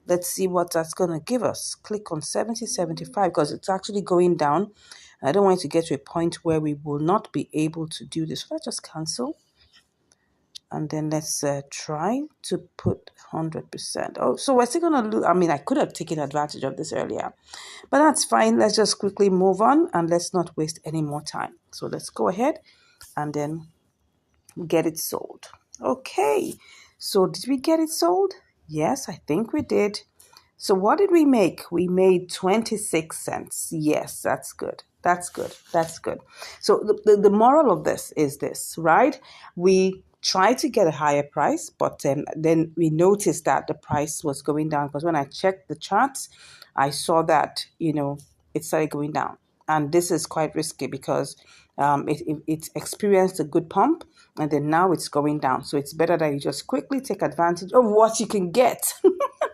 let's see what that's going to give us. Click on 70.75 because it's actually going down. I don't want it to get to a point where we will not be able to do this. So let's just cancel. And then let's try to put 100%. Oh, so we're still going to lose. I mean, I could have taken advantage of this earlier. But that's fine. Let's just quickly move on and let's not waste any more time. So let's go ahead and then get it sold. Okay. So did we get it sold? Yes, I think we did. So what did we make? We made 26 cents. Yes, that's good. That's good. That's good. So the moral of this is this, right? We tried to get a higher price, but then we noticed that the price was going down because when I checked the charts, I saw that, it started going down. And this is quite risky because it experienced a good pump and then now it's going down. So it's better that you just quickly take advantage of what you can get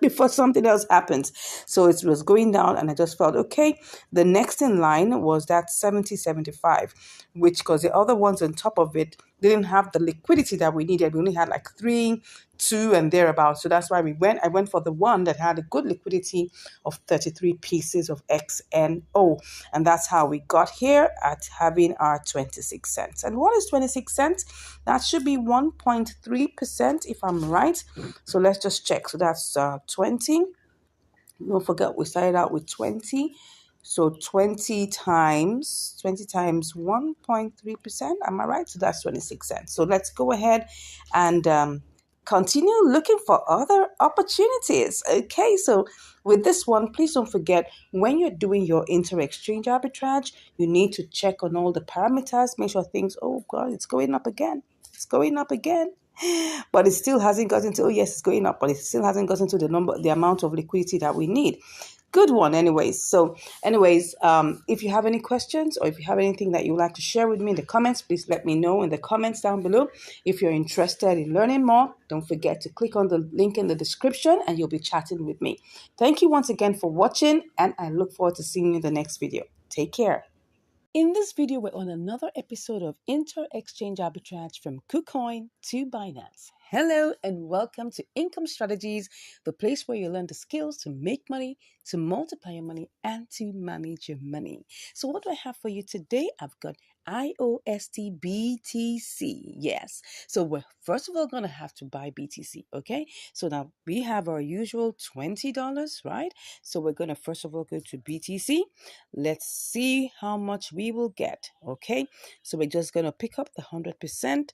before something else happens. So it was going down and I just felt, okay, the next in line was that 70.75, which because the other ones on top of it didn't have the liquidity that we needed. We only had like 3, 2 and thereabouts. So that's why I went for the one that had a good liquidity of 33 pieces of XNO. And that's how we got here at having our 26 cents. And what is 26 cents? That should be 1.3% if I'm right. So let's just check. So that's 20. Don't forget we started out with 20. So 20 times 1.3%. Am I right? So that's 26 cents. So let's go ahead and continue looking for other opportunities. Okay, so with this one, please don't forget when you're doing your inter-exchange arbitrage, you need to check on all the parameters, make sure things, oh God, it's going up again. It's going up again. But it still hasn't gotten to, oh yes, it's going up, but it still hasn't gotten to the amount of liquidity that we need. Good one anyways. So anyways, if you have any questions or if you have anything that you would like to share with me in the comments, please let me know in the comments down below. If you're interested in learning more, don't forget to click on the link in the description and you'll be chatting with me. Thank you once again for watching and I look forward to seeing you in the next video. Take care. In this video, we're on another episode of Inter-Exchange Arbitrage from KuCoin to Binance. Hello and welcome to Income Strategies, the place where you learn the skills to make money, to multiply your money, and to manage your money. So what do I have for you today? I've got IOST BTC. Yes. So we're first of all going to have to buy BTC. Okay. So now we have our usual $20, right? So we're going to first of all go to BTC. Let's see how much we will get. Okay. So we're just going to pick up the 100%.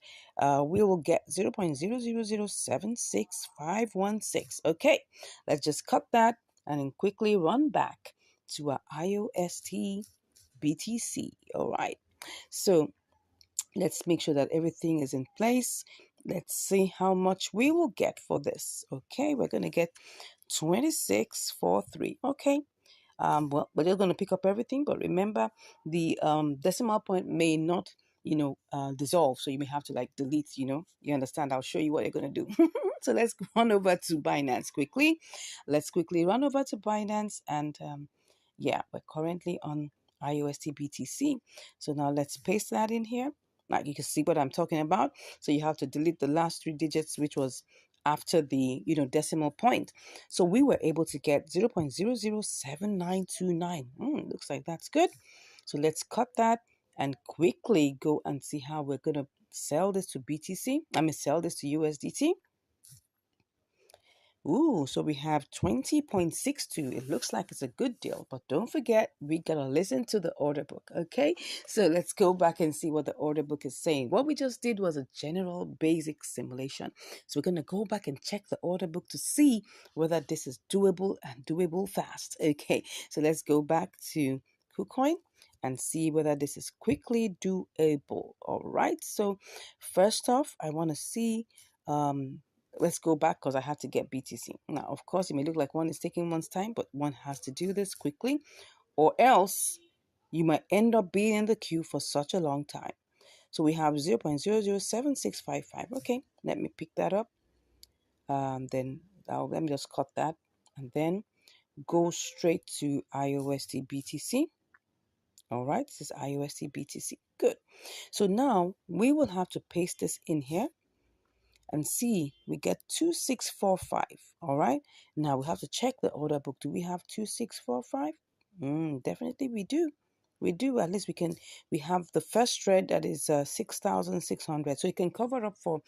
We will get 0.00076,516. Okay. Let's just cut that and then quickly run back to our IOST BTC. All right. So let's make sure that everything is in place. Let's see how much we will get for this. Okay, we're going to get 2643. Okay. Well, we're just going to pick up everything, but remember the decimal point may not, dissolve. So you may have to like delete, you understand? I'll show you what you're going to do. So let's run over to Binance quickly. Let's quickly run over to Binance and yeah, we're currently on IOST BTC. So now let's paste that in here. Like you can see what I'm talking about. So you have to delete the last 3 digits, which was after the decimal point. So we were able to get 0.007929. Looks like that's good. So let's cut that and quickly go and see how we're going to sell this to BTC. I mean, sell this to USDT. Ooh, so we have 20.62. It looks like it's a good deal, but don't forget, we gotta listen to the order book, okay? So let's go back and see what the order book is saying. What we just did was a general basic simulation. So we're gonna go back and check the order book to see whether this is doable and doable fast. Okay, so let's go back to KuCoin and see whether this is quickly doable. All right, so first off, I want to see let's go back because I had to get BTC. Now, of course, it may look like one is taking one's time, but one has to do this quickly, or else you might end up being in the queue for such a long time. So we have 0.007655. Okay, let me pick that up. Then let me just cut that and then go straight to IOST BTC. All right, this is IOST BTC. Good. So now we will have to paste this in here and see, we get 2645. All right, now we have to check the order book. Do we have 2645? Definitely we do. We do. At least we have the first thread that is 6,600, so it can cover up for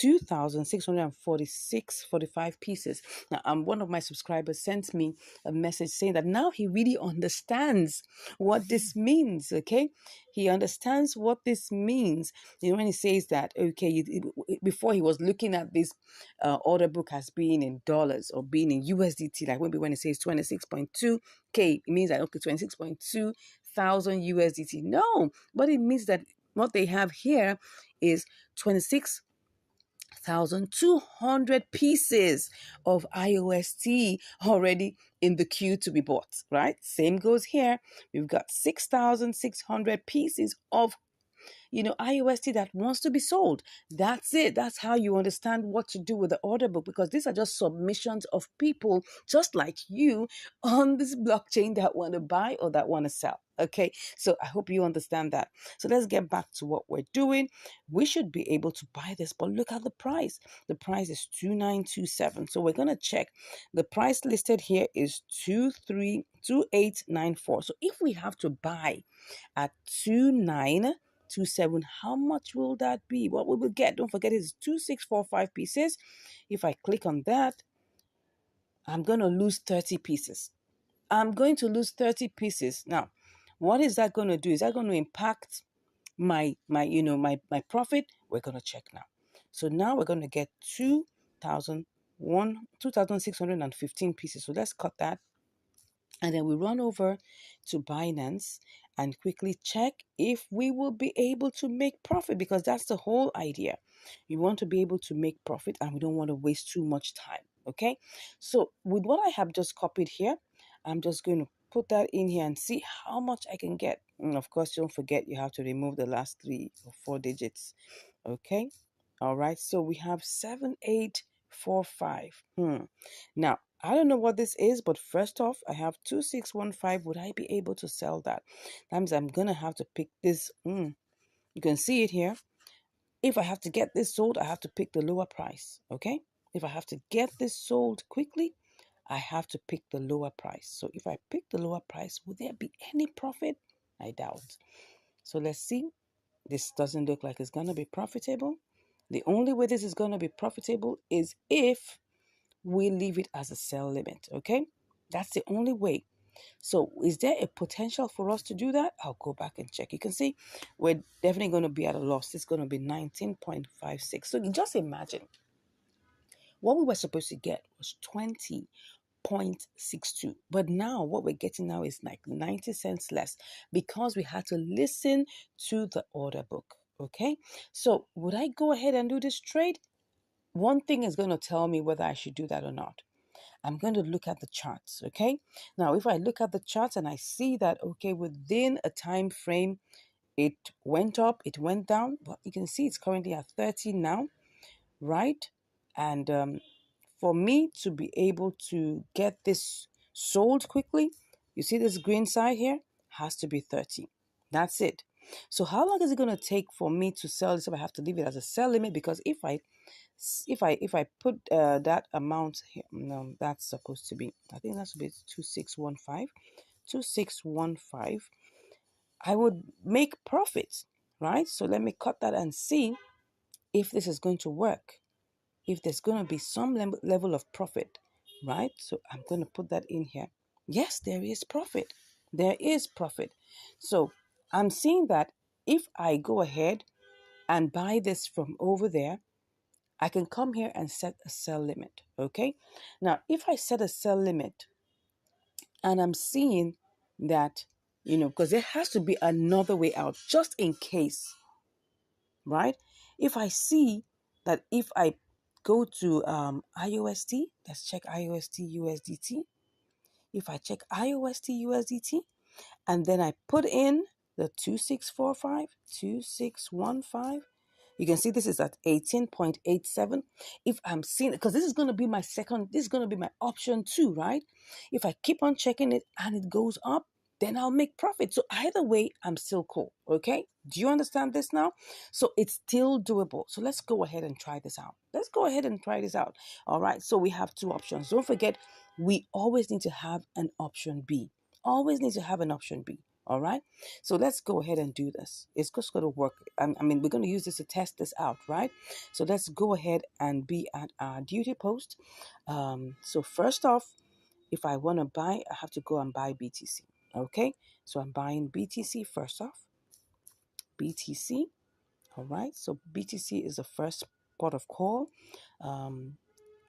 2,645 pieces. Now, one of my subscribers sent me a message saying that now he really understands what this means. Okay, he understands what this means. You know, when he says that, okay, before he was looking at this order book as being in dollars or being in USDT, like maybe when it says 26.2K, it means that, okay, 26.2 thousand USDT. No, but it means that what they have here is 26,200 pieces of IOST already in the queue to be bought, right? Same goes here. We've got 6,600 pieces of IOST that wants to be sold. That's it. That's how you understand what to do with the order book, because these are just submissions of people just like you on this blockchain that want to buy or that want to sell. Okay, so I hope you understand that. So let's get back to what we're doing. We should be able to buy this, but look at the price. The price is 2927. So we're going to check. The price listed here is 2894. So if we have to buy at 2927, how much will that be? What we will get, don't forget, is 2645 pieces. If I click on that, I'm going to lose 30 pieces. I'm going to lose 30 pieces. Now, what is that going to do? Is that going to impact my profit? We're going to check now. So now we're going to get 2,615 pieces. So let's cut that. And then we run over to Binance and quickly check if we will be able to make profit, because that's the whole idea. We want to be able to make profit and we don't want to waste too much time. Okay, so with what I have just copied here, I'm just going to put that in here and see how much I can get. And of course, don't forget you have to remove the last 3 or 4 digits. Okay, all right, so we have 7845. Now, I don't know what this is, but first off, I have 2615. Would I be able to sell that? That means I'm going to have to pick this. You can see it here. If I have to get this sold, I have to pick the lower price. Okay? If I have to get this sold quickly, I have to pick the lower price. So if I pick the lower price, will there be any profit? I doubt. So let's see. This doesn't look like it's going to be profitable. The only way this is going to be profitable is if we leave it as a sell limit. Okay, that's the only way. So is there a potential for us to do that? I'll go back and check. You can see we're definitely going to be at a loss. It's going to be 19.56. So just imagine what we were supposed to get was 20.62, but now what we're getting now is like 90 cents less because we had to listen to the order book. Okay, so would I go ahead and do this trade? One thing is going to tell me whether I should do that or not. I'm going to look at the charts. Okay, now if I look at the charts and I see that, okay, within a time frame it went up, it went down, but you can see it's currently at 30 now, right? And for me to be able to get this sold quickly, you see this green side here has to be 30. That's it. So how long is it going to take for me to sell this if I have to leave it as a sell limit? Because if I put that amount here, no, that's supposed to be, I think that should be 2615. 2615. I would make profits, right? So let me cut that and see if this is going to work. if there's going to be some level of profit, right? So I'm going to put that in here. Yes, there is profit. There is profit. So I'm seeing that if I go ahead and buy this from over there, I can come here and set a sell limit. Okay. Now, if I set a sell limit and I'm seeing that, because there has to be another way out just in case, right? If I see that if I go to IOST, let's check IOST USDT. If I check IOST USDT and then I put in the 2645, 2615, you can see this is at 18.87. If I'm seeing, because this is going to be this is going to be my option too, right? If I keep on checking it and it goes up, then I'll make profit. So either way, I'm still cool. Okay. Do you understand this now? So it's still doable. So let's go ahead and try this out. Let's go ahead and try this out. All right. So we have two options. Don't forget, we always need to have an option B. Always need to have an option B. All right. So let's go ahead and do this. It's just going to work. We're going to use this to test this out, right? So let's go ahead and be at our duty post. So first off, if I want to buy, I have to go and buy BTC. Okay. So I'm buying BTC first off. BTC. All right. So BTC is the first port of call. And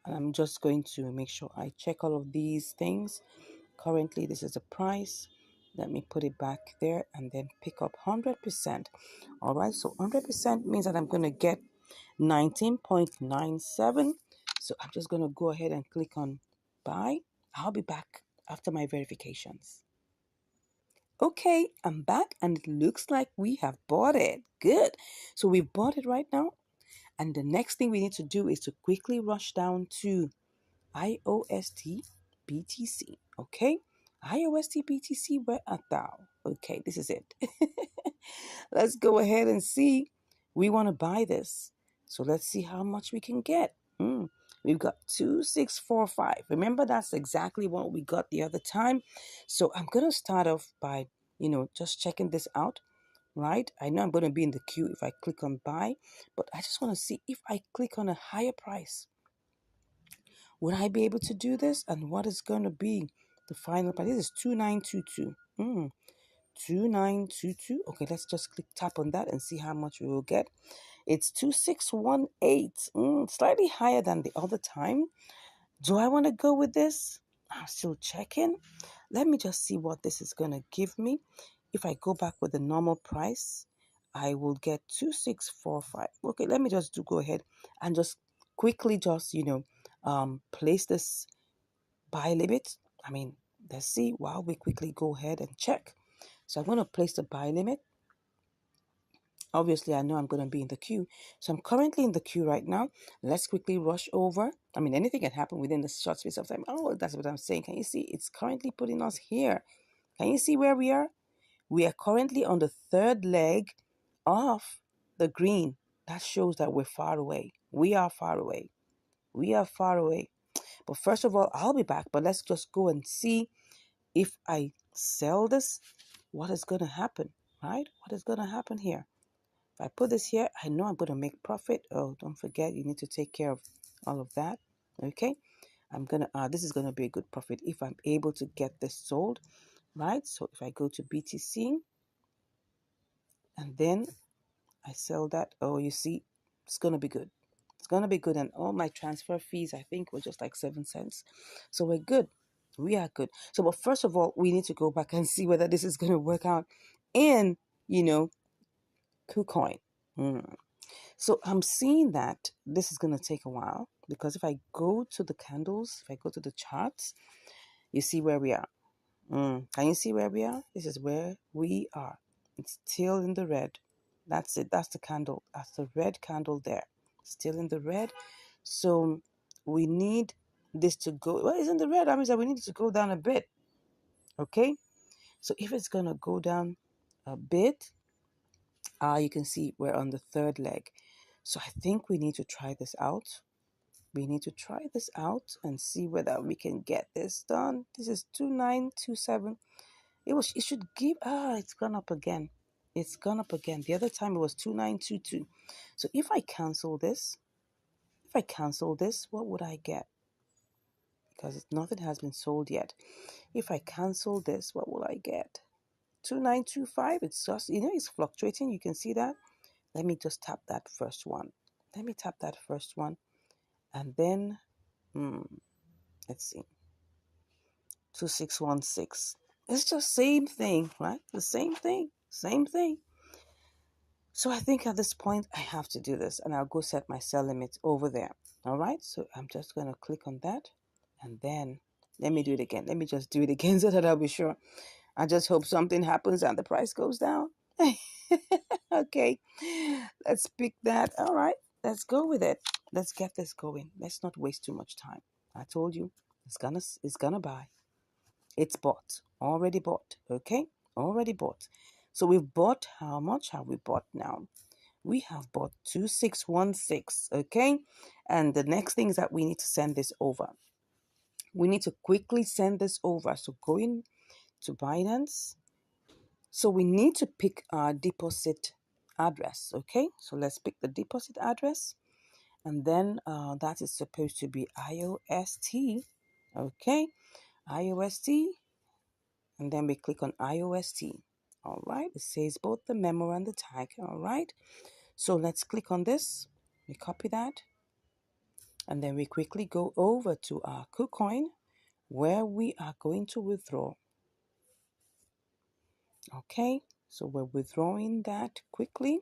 I'm just going to make sure I check all of these things. Currently, this is the price. Let me put it back there and then pick up 100%. All right, so 100% means that I'm going to get 19.97. So I'm just going to go ahead and click on buy. I'll be back after my verifications. Okay, I'm back and it looks like we have bought it. Good. So we've bought it right now. And the next thing we need to do is to quickly rush down to IOST BTC. Okay, IOST BTC, where art thou? Okay, this is it. Let's go ahead and see. We want to buy this. So let's see how much we can get. We've got 2645. Remember, that's exactly what we got the other time. So I'm going to start off by, just checking this out, right? I know I'm going to be in the queue if I click on buy, but I just want to see if I click on a higher price. Would I be able to do this? And what is going to be the final price? This is 2922. 2922. Okay, let's just tap on that and see how much we will get. It's 2618. Slightly higher than the other time. Do I want to go with this? I'm still checking. Let me just see what this is going to give me. If I go back with the normal price, I will get 2645. Okay, let me just go ahead and just quickly place this buy limit. Let's see while we quickly go ahead and check. So I'm going to place the buy limit. Obviously, I know I'm going to be in the queue. So I'm currently in the queue right now. Let's quickly rush over. Anything can happen within the short space of time. Oh, that's what I'm saying. Can you see? It's currently putting us here. Can you see where we are? We are currently on the third leg of the green. That shows that we're far away. We are far away. We are far away. But first of all, I'll be back. But let's just go and see if I sell this, what is going to happen, right? What is going to happen here? If I put this here, I know I'm going to make profit. Oh, don't forget, you need to take care of all of that. Okay. This is going to be a good profit if I'm able to get this sold, right? So if I go to BTC and then I sell that, oh, you see, it's going to be good. It's going to be good. And all my transfer fees, I think, were just like 7 cents. So we're good. We are good. So, but first of all, we need to go back and see whether this is going to work out in, KuCoin. So I'm seeing that this is going to take a while because if I go to the candles, if I go to the charts, you see where we are. Can you see where we are? This is where we are. It's still in the red. That's it. That's the candle. That's the red candle there. Still in the red. So we need this to go. Well, it's in the red. That means that we need it to go down a bit. Okay. So if it's going to go down a bit, you can see we're on the third leg. So I think we need to try this out. We need to try this out and see whether we can get this done. This is 2927. It should give, it's gone up again. It's gone up again. The other time it was 2922. So if I cancel this, If I cancel this, what would I get? Because nothing has been sold yet. If I cancel this, what will I get? 2925. It's just, it's fluctuating. You can see that. Let me just tap that first one. Let me tap that first one. And then, let's see. 2616. It's just same thing, right? The same thing. Same thing. So I think at this point, I have to do this. And I'll go set my sell limit over there. All right. So I'm just going to click on that. And then let me do it again. Let me just do it again so that I'll be sure. I just hope something happens and the price goes down. Okay, let's pick that. All right, let's go with it. Let's get this going. Let's not waste too much time. I told you it's gonna buy. It's bought. Already bought. Okay, already bought. So we've bought. How much have we bought now? We have bought 2616. Okay, and the next thing is that we need to send this over. We need to quickly send this over. So going to Binance. So we need to pick our deposit address. Okay, so let's pick the deposit address, and then that is supposed to be IOST. Okay, IOST, and then we click on IOST. All right, it says both the memo and the tag. All right, so let's click on this. We copy that, and then we quickly go over to our KuCoin where we are going to withdraw. Okay, so we're withdrawing that quickly.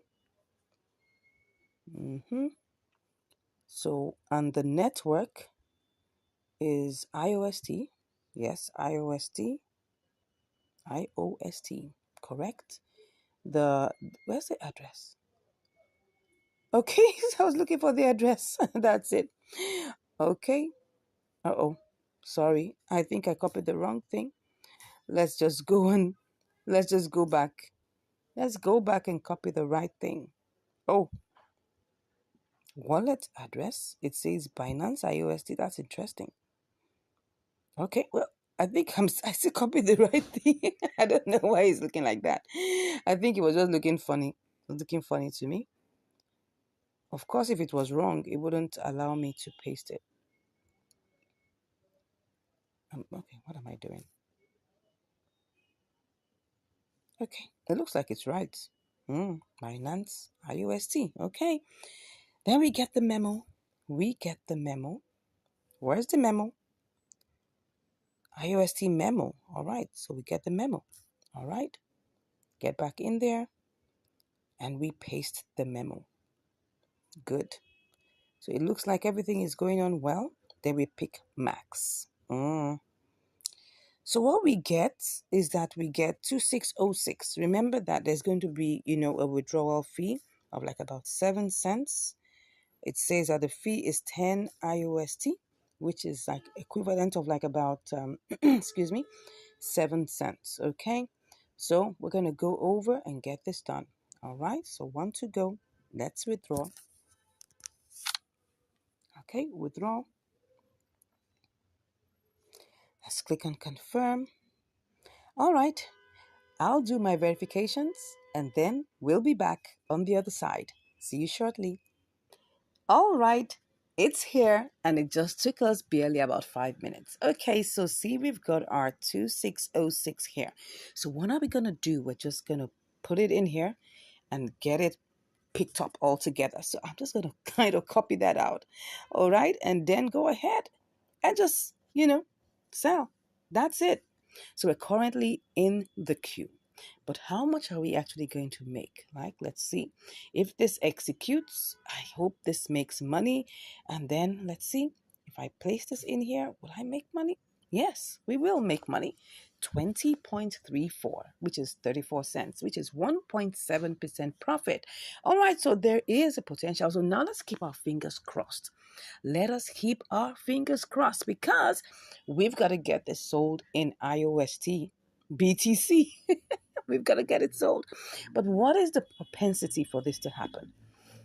So, and the network is IOST. Yes, IOST. IOST. Correct. Where's the address? Okay, so I was looking for the address. That's it. Okay. Uh-oh. Sorry. I think I copied the wrong thing. Let's just go back. Let's go back and copy the right thing. Oh, wallet address. It says Binance IOST. That's interesting. Okay, well, I still copied the right thing. I don't know why it's looking like that. I think it was just looking funny. It was looking funny to me. Of course, if it was wrong, it wouldn't allow me to paste it. Okay, what am I doing? Okay, it looks like it's right. Binance IUST. Okay, then we get the memo. Where's the memo? IUST memo. All right, so we get the memo. All right, get back in there, and we paste the memo. Good. So it looks like everything is going on well. Then we pick max. So what we get is that we get 2606. Remember that there's going to be, a withdrawal fee of like about 7 cents. It says that the fee is 10 IOST, which is like equivalent of like about, 7 cents. Okay. So we're going to go over and get this done. All right. So 1 to go. Let's withdraw. Okay. Withdraw. Let's click on confirm. All right, I'll do my verifications and then we'll be back on the other side. See you shortly. All right, it's here and it just took us barely about 5 minutes. Okay, so see, we've got our 2606 here. So what are we going to do? We're just going to put it in here and get it picked up all together. So I'm just going to kind of copy that out. All right, and then go ahead and just, sell. That's it. So we're currently in the queue. But how much are we actually going to make? Like, let's see. If this executes, I hope this makes money. And then let's see. If I place this in here, will I make money? Yes, we will make money. 20.34, which is 34 cents, which is 1.7% profit. All right, so there is a potential. So now let's keep our fingers crossed. Let us keep our fingers crossed because we've got to get this sold in IOST BTC. We've got to get it sold. But what is the propensity for this to happen?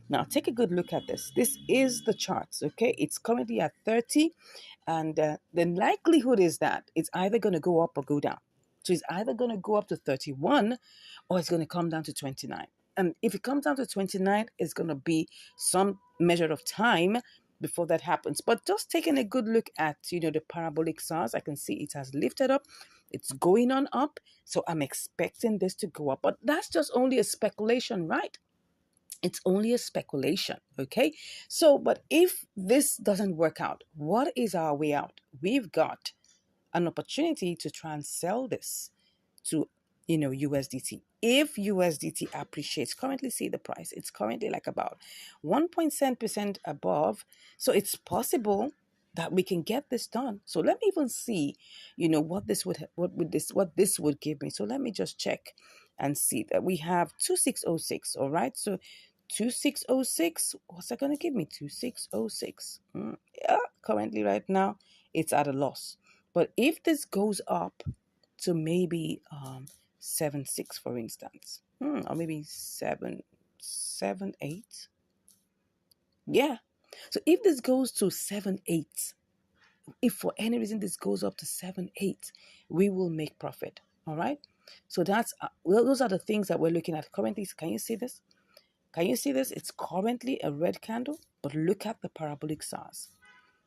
Now, take a good look at this. This is the charts, okay? It's currently at 30, and the likelihood is that it's either going to go up or go down. So it's either going to go up to 31 or it's going to come down to 29. And if it comes down to 29, it's going to be some measure of time before that happens. But just taking a good look at, the parabolic SARS, I can see it has lifted up. It's going on up. So I'm expecting this to go up. But that's just only a speculation, right? It's only a speculation, okay? So, but if this doesn't work out, what is our way out? We've got an opportunity to try and sell this to USDT. If USDT appreciates, currently see the price, it's currently like about 1.7% above. So it's possible that we can get this done. So let me even see, what this would give me. So let me just check and see that we have 2606. All right. So 2606, what's that going to give me? 2606. Yeah, currently right now it's at a loss. But if this goes up to maybe 7.6, for instance, or maybe 7.8. Yeah. So if this goes to 7.8, if for any reason this goes up to 7.8, we will make profit. All right. So that's those are the things that we're looking at currently. Can you see this? Can you see this? It's currently a red candle, but look at the parabolic SARS.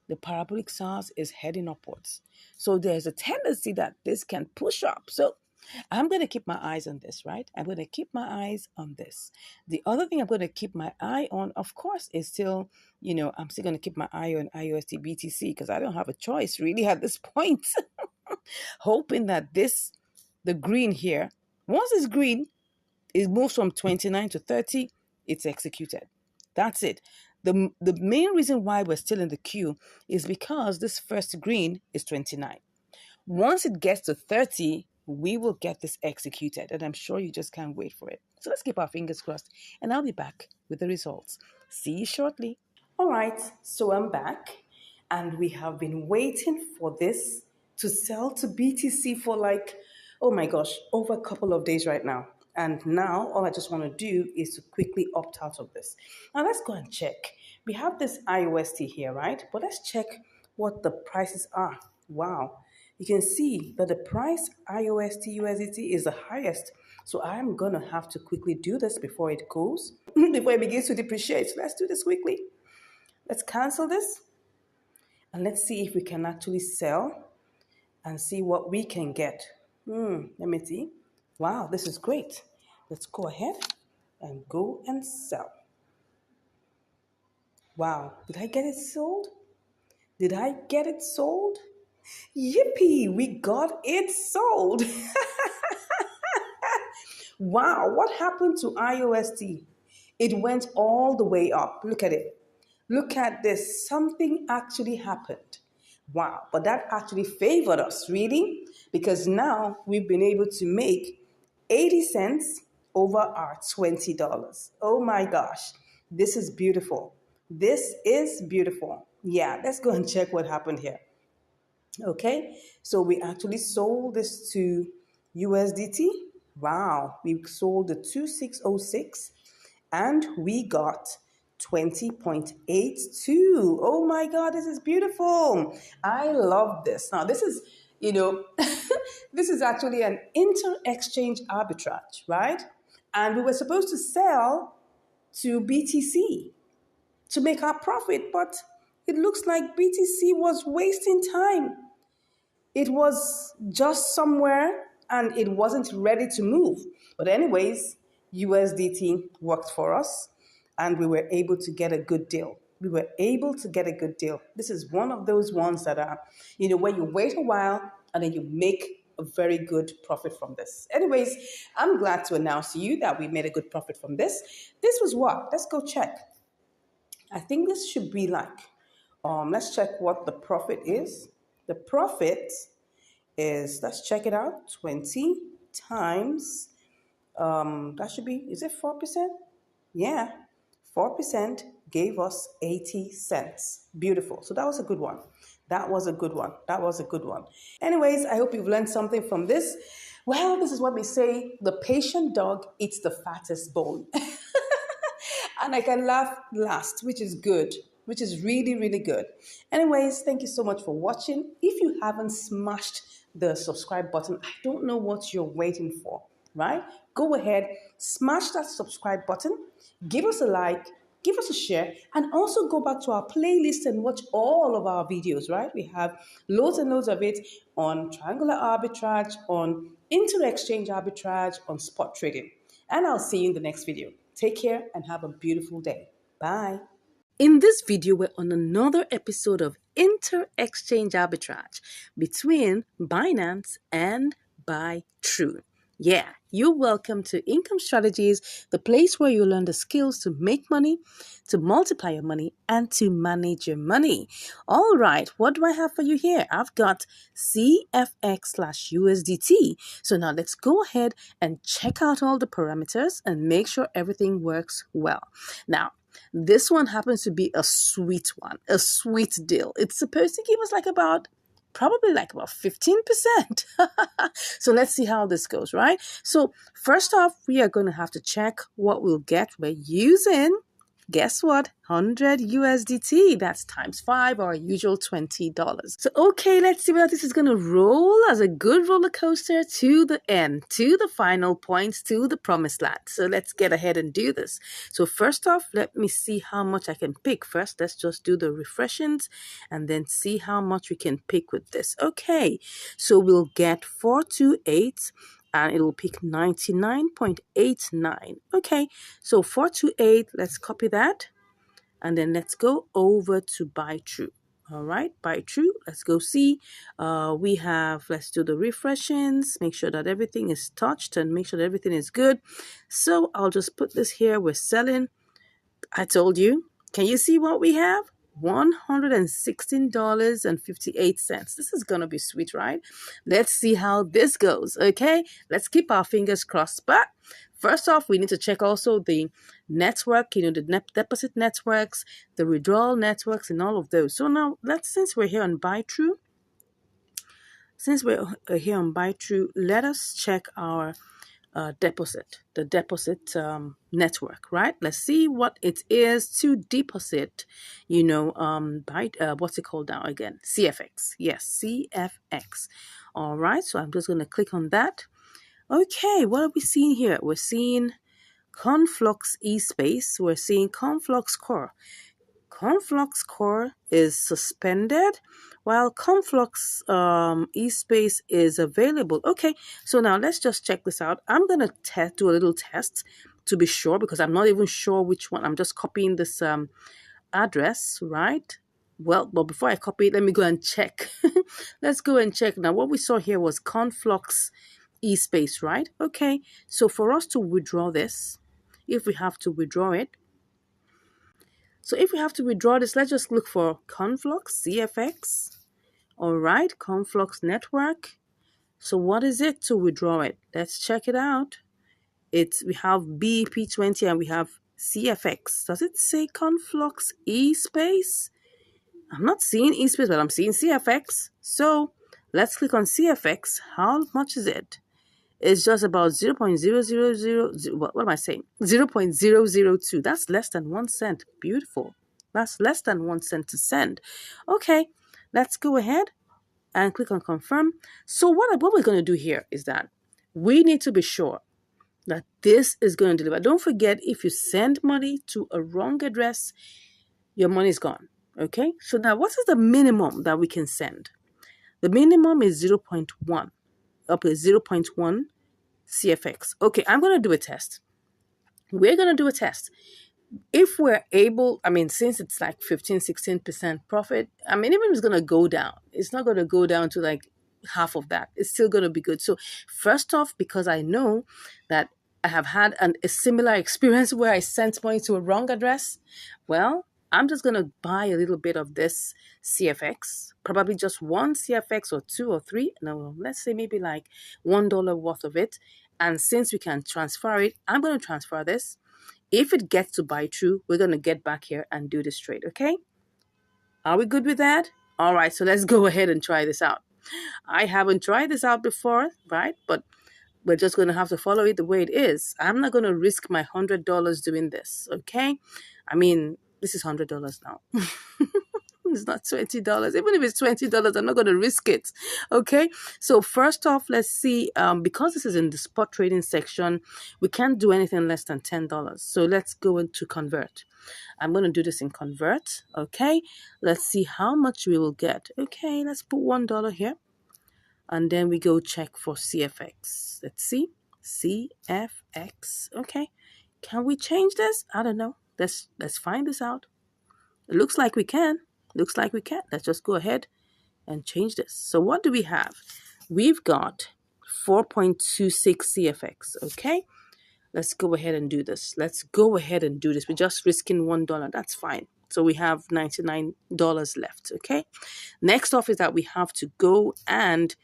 The parabolic SARS is heading upwards. So there's a tendency that this can push up. So I'm going to keep my eyes on this, right? I'm going to keep my eyes on this. The other thing I'm going to keep my eye on, of course, is still, I'm still going to keep my eye on IUSD BTC because I don't have a choice really at this point. Hoping that the green here, once it's green, it moves from 29 to 30, it's executed. That's it. The main reason why we're still in the queue is because this first green is 29. Once it gets to 30, we will get this executed, and I'm sure you just can't wait for it. So let's keep our fingers crossed, and I'll be back with the results. See you shortly. All right, so I'm back, and we have been waiting for this to sell to BTC for oh my gosh, over a couple of days right now. And now all I just want to do is to quickly opt out of this. Now let's go and check. We have this IUST here, right? But let's check what the prices are. Wow. You can see that the price IUST USDT is the highest. So I'm going to have to quickly do this before it goes, before it begins to depreciate. So let's do this quickly. Let's cancel this. And let's see if we can actually sell and see what we can get. Let me see. Wow, this is great. Let's go ahead and go and sell. Wow, did I get it sold? Did I get it sold? Yippee, we got it sold. Wow, what happened to IUSD? It went all the way up. Look at it. Look at this. Something actually happened. Wow, but that actually favored us, really, because now we've been able to make 80 cents over our $20. Oh my gosh, this is beautiful. This is beautiful. Yeah, let's go and check what happened here. Okay, so we actually sold this to USDT. Wow, we sold the 2606 and we got 20.82. Oh my God, this is beautiful. I love this. Now, this is, this is actually an inter-exchange arbitrage, right? And we were supposed to sell to BTC to make our profit, but it looks like BTC was wasting time. It was just somewhere and it wasn't ready to move. But anyways, USDT worked for us and we were able to get a good deal. We were able to get a good deal. This is one of those ones that are, where you wait a while and then you make a very good profit from this. Anyways, I'm glad to announce to you that we made a good profit from this. This was what? Let's go check. I think this should be let's check what the profit is. The profit is, let's check it out, 20 times, that should be, is it 4%? Yeah, 4% gave us 80 cents. Beautiful. So that was a good one. That was a good one. That was a good one. Anyways, I hope you've learned something from this. Well, this is what we say, the patient dog eats the fattest bone. And I can laugh last, which is good, which is really, really good. Anyways, thank you so much for watching. If you haven't smashed the subscribe button, I don't know what you're waiting for, right? Go ahead, smash that subscribe button, give us a like, give us a share, and also go back to our playlist and watch all of our videos, right? We have loads and loads of it on triangular arbitrage, on inter-exchange arbitrage, on spot trading. And I'll see you in the next video. Take care and have a beautiful day. Bye. In this video, we're on another episode of Inter-Exchange Arbitrage between Binance and BuyTrue. Yeah, you're welcome to Income Strategies, the place where you learn the skills to make money, to multiply your money, and to manage your money. All right, what do I have for you here? I've got CFX/USDT. So now let's go ahead and check out all the parameters and make sure everything works well. Now, this one happens to be a sweet one, a sweet deal. It's supposed to give us probably like about 15%. So let's see how this goes, right? So first off, we are going to have to check what we'll get. We're using, guess what? 100 USDT. That's times 5, our usual $20. So, okay, let's see whether this is going to roll as a good roller coaster to the end, to the final points, to the promised land. So let's get ahead and do this. So first off, let me see how much I can pick. First, let's just do the refreshings and then see how much we can pick with this. Okay, so we'll get 428. And it will pick 99.89. Okay, so 428, let's copy that. And then let's go over to BuyTrue. All right, BuyTrue, let's go see. Let's do the refreshings, make sure that everything is touched and make sure that everything is good. So I'll just put this here. We're selling. I told you. Can you see what we have? $116.58. This is going to be sweet, right? Let's see how this goes, okay? Let's keep our fingers crossed. But first off, we need to check also the network, the deposit networks, the withdrawal networks, and all of those. So now, since we're here on BuyTrue, let us check our the deposit network, right? Let's see what it is to deposit, what's it called now again? CFX. Yes, CFX. All right, so I'm just going to click on that. Okay, what are we seeing here? We're seeing Conflux eSpace. We're seeing Conflux Core. Conflux Core is suspended while Conflux eSpace is available. Okay, so now let's just check this out. I'm going to do a little test to be sure because I'm not even sure which one. I'm just copying this address, right? Well, but before I copy it, let me go and check. Let's go and check. Now, what we saw here was Conflux eSpace, right? Okay, so for us to withdraw this, if we have to withdraw it, let's just look for Conflux, CFX. All right, Conflux network. So what is it to withdraw it? Let's check it out. We have BEP20 and we have CFX. Does it say Conflux eSpace? I'm not seeing eSpace, but I'm seeing CFX. So let's click on CFX. How much is it? It's just about 0.000, what am I saying? 0.002. That's less than 1 cent. Beautiful. That's less than 1 cent to send. Okay, let's go ahead and click on confirm. So what we're going to do here is that we need to be sure that this is going to deliver. Don't forget, if you send money to a wrong address, your money is gone. Okay, so now what is the minimum that we can send? The minimum is 0.1. Up to 0.1 CFX. Okay, I'm going to do a test. We're going to do a test. If we're able, since it's like 15-16% profit, even if it's going to go down, it's not going to go down to like half of that. It's still going to be good. So first off, because I know that I have had a similar experience where I sent money to a wrong address, well, I'm just going to buy a little bit of this CFX, probably just 1 CFX or 2 or 3. No, let's say maybe like $1 worth of it. And since we can transfer it, I'm going to transfer this. If it gets to BuyTrue, we're going to get back here and do this trade, okay? Are we good with that? All right, so let's go ahead and try this out. I haven't tried this out before, right? But we're just going to have to follow it the way it is. I'm not going to risk my $100 doing this, okay? This is $100 now. It's not $20. Even if it's $20, I'm not going to risk it. Okay. So first off, let's see. Because this is in the spot trading section, we can't do anything less than $10. So let's go into convert. I'm going to do this in convert. Okay. Let's see how much we will get. Okay. Let's put $1 here. And then we go check for CFX. Let's see. CFX. Okay. Can we change this? I don't know. Let's find this out. It looks like we can. Looks like we can. Let's just go ahead and change this. So what do we have? We've got 4.26 CFX. Okay. Let's go ahead and do this. Let's go ahead and do this. We're just risking $1. That's fine. So we have $99 left. Okay. Next off is that we have to go and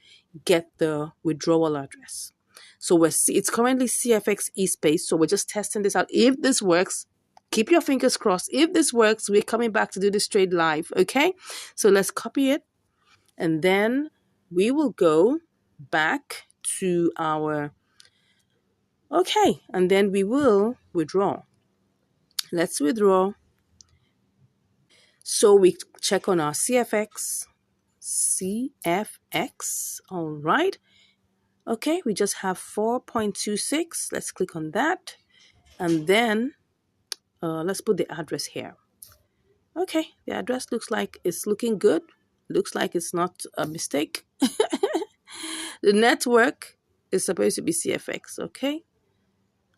get the withdrawal address. So it's currently CFX eSpace. So we're just testing this out. If this works, keep your fingers crossed. If this works, we're coming back to do this trade live. Okay. So let's copy it. And then we will go back to our, okay. And then we will withdraw. Let's withdraw. So we check on our CFX. CFX. All right. Okay, we just have 4.26. Let's click on that. And then let's put the address here. Okay, the address looks like it's looking good. Looks like it's not a mistake. The network is supposed to be CFX, okay?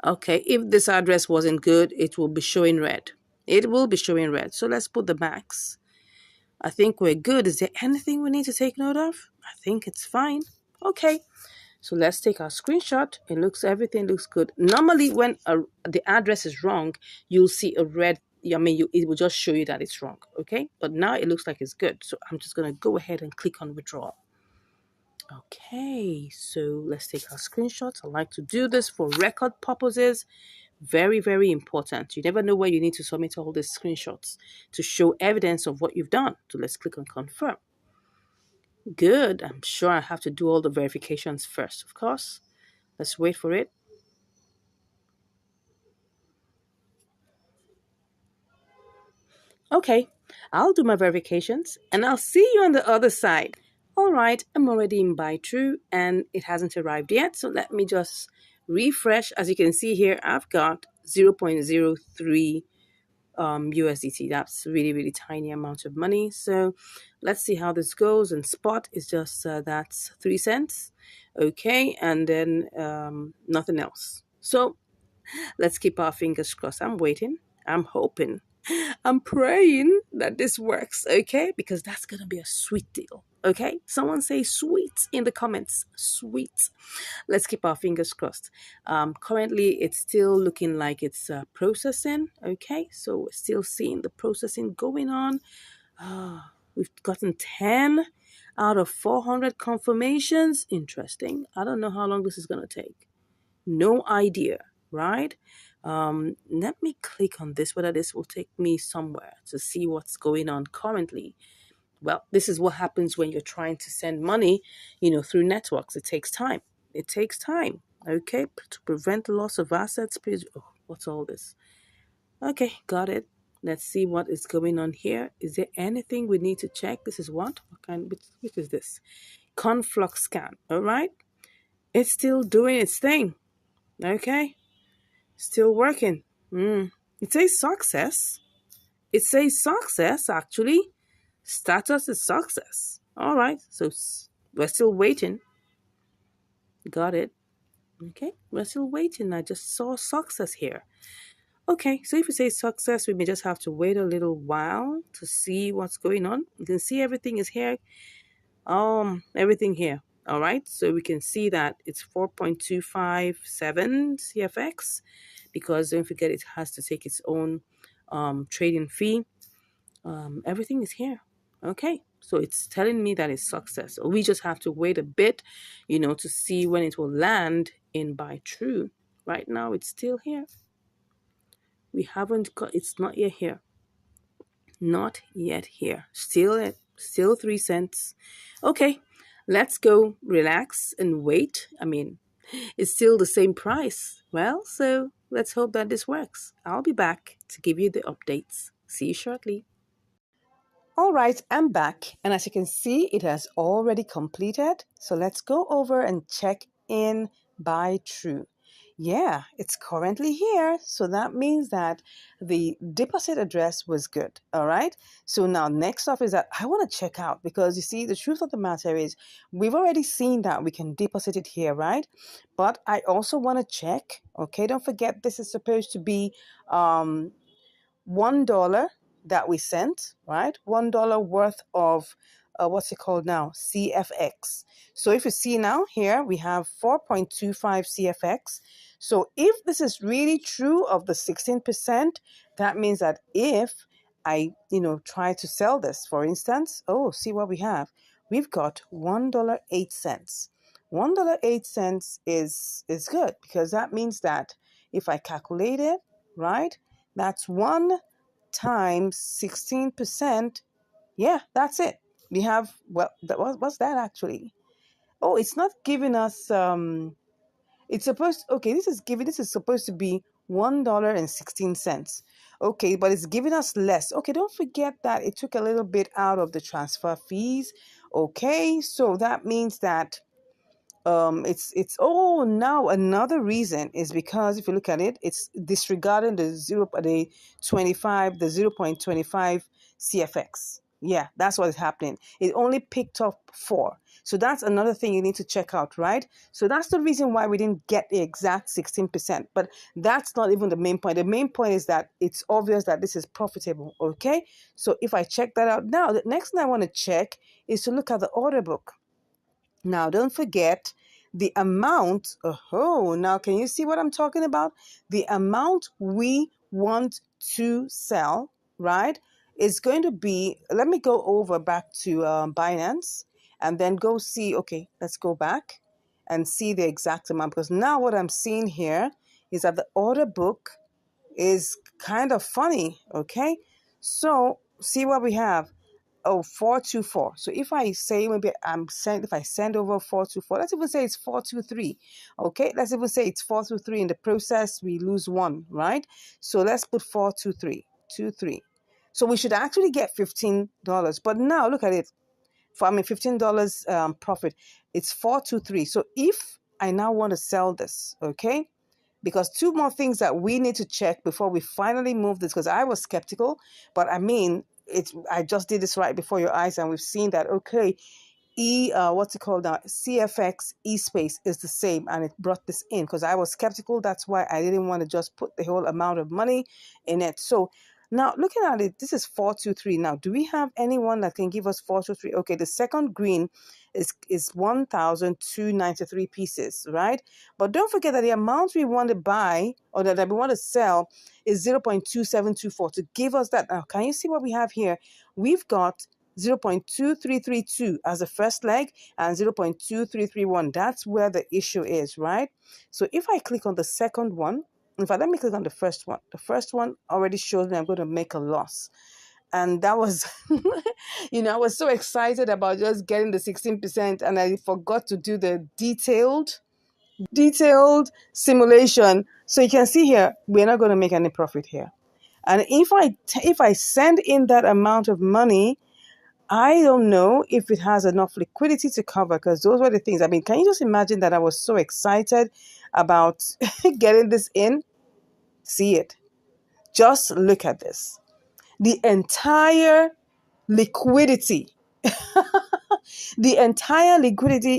Okay, if this address wasn't good, it will be showing red. It will be showing red. So let's put the max. I think we're good. Is there anything we need to take note of? I think it's fine. Okay. So let's take our screenshot. Everything looks good. Normally, when the address is wrong, you'll see a red. It will just show you that it's wrong. Okay, but now it looks like it's good. So I'm just gonna go ahead and click on withdraw. Okay, so let's take our screenshots. I like to do this for record purposes. Very, very important. You never know where you need to submit all these screenshots to show evidence of what you've done. So let's click on confirm. Good. I'm sure I have to do all the verifications first, of course. Let's wait for it. Okay, I'll do my verifications and I'll see you on the other side. All right, I'm already in buy true and it hasn't arrived yet. So let me just refresh. As you can see here, I've got 0.03 USDT. That's really, really tiny amount of money. So let's see how this goes. And spot is just that's 3 cents. Okay, and then nothing else. So let's keep our fingers crossed. I'm waiting. I'm hoping. I'm praying that this works, okay? Because that's going to be a sweet deal, okay? Someone say sweet in the comments. Sweet. Let's keep our fingers crossed. Currently, it's still looking like it's processing, okay? So we're still seeing the processing going on. We've gotten 10 out of 400 confirmations. Interesting. I don't know how long this is going to take. No idea, right? Let me click on this, whether this will take me somewhere to see what's going on currently. Well, this is what happens when you're trying to send money, through networks. It takes time. It takes time. Okay, to prevent loss of assets, please. Oh, what's all this? Okay, got it. Let's see what is going on here. Is there anything we need to check? This is what kind? Which is this? Conflux scan. All right, it's still doing its thing. Okay, still working. It says success. It says success, actually. Status is success. All right, so we're still waiting. Got it. Okay, we're still waiting. I just saw success here. Okay, so if you say success, we may just have to wait a little while to see what's going on. You can see everything is here. Everything here. All right, so we can see that it's 4.257 CFX because don't forget it has to take its own trading fee. Everything is here. Okay, so it's telling me that it's success. So we just have to wait a bit, to see when it will land in buy true. Right now, it's still here. We haven't got. It's not yet here. Not yet here. Still 3 cents. Okay, let's go relax and wait. It's still the same price. Well, so let's hope that this works. I'll be back to give you the updates. See you shortly. All right, I'm back, and as you can see, it has already completed. So let's go over and check in by true. Yeah, it's currently here. So that means that the deposit address was good. All right. So now next off is that I want to check out, because you see, the truth of the matter is we've already seen that we can deposit it here, right? But I also want to check. Okay, don't forget this is supposed to be $1 that we sent, right? $1 worth of what's it called now? CFX. So if you see now here, we have 4.25 CFX. So if this is really true of the 16%, that means that if I, try to sell this, for instance, see what we have. We've got $1.08. $1.08 is good, because that means that if I calculate it, right? That's 1 times 16%. Yeah, that's it. We have, well, what's that actually? Oh, it's not giving us, it's supposed, okay, this is supposed to be $1.16. Okay, but it's giving us less. Okay, don't forget that it took a little bit out of the transfer fees. Okay, so that means that now another reason is because if you look at it, it's disregarding the 0.25 CFX. Yeah, that's what is happening. It only picked up 4. So that's another thing you need to check out, right? So that's the reason why we didn't get the exact 16%. But that's not even the main point. The main point is that it's obvious that this is profitable. Okay, so if I check that out now, the next thing I want to check is to look at the order book. Now, don't forget the amount. Oh, now can you see what I'm talking about? The amount we want to sell, right, is going to be, let me go over back to Binance and then go see, okay, let's go back and see the exact amount, because now what I'm seeing here is that the order book is kind of funny, okay? So see what we have. 424. So if I say maybe if I send over 424, let's even say it's 423. Okay, let's even say it's 423. In the process, we lose 1, right? So let's put 423, 23. So we should actually get $15. But now look at it. $15 profit. It's 423. So if I now want to sell this, okay? Because 2 more things that we need to check before we finally move this, because I was skeptical, but I mean, I just did this right before your eyes, and we've seen that, okay, what's it called now? CFX eSpace is the same, and it brought this in because I was skeptical. That's why I didn't want to just put the whole amount of money in it. So now looking at it, this is 423. Now, do we have anyone that can give us 423? Okay, the second green is 1,293 pieces, right? But don't forget that the amount we want to buy, or that we want to sell, is 0.2724 to give us that. Now, can you see what we have here? We've got 0.2332 as the first leg and 0.2331. That's where the issue is, right? So if I click on the second one, in fact, let me click on the first one. The first one already shows me I'm going to make a loss. And that was, I was so excited about just getting the 16%, and I forgot to do the detailed simulation. So you can see here, we're not going to make any profit here. And if I send in that amount of money, I don't know if it has enough liquidity to cover, because those were the things. I mean, can you just imagine that I was so excited about getting this in? See it. Just look at this. The entire liquidity,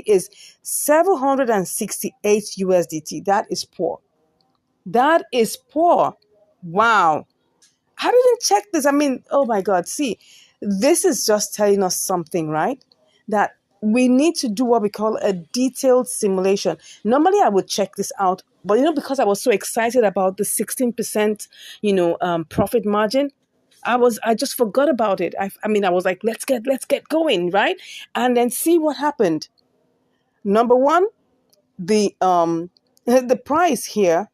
is 768 USDT. That is poor. That is poor. Wow. I didn't check this. I mean, oh my God. See, this is just telling us something, right? That we need to do what we call a detailed simulation. Normally, I would check this out, but because I was so excited about the 16%, profit margin, I just forgot about it. I mean, I was like, let's get going, right? And then see what happened. Number one, the the price here,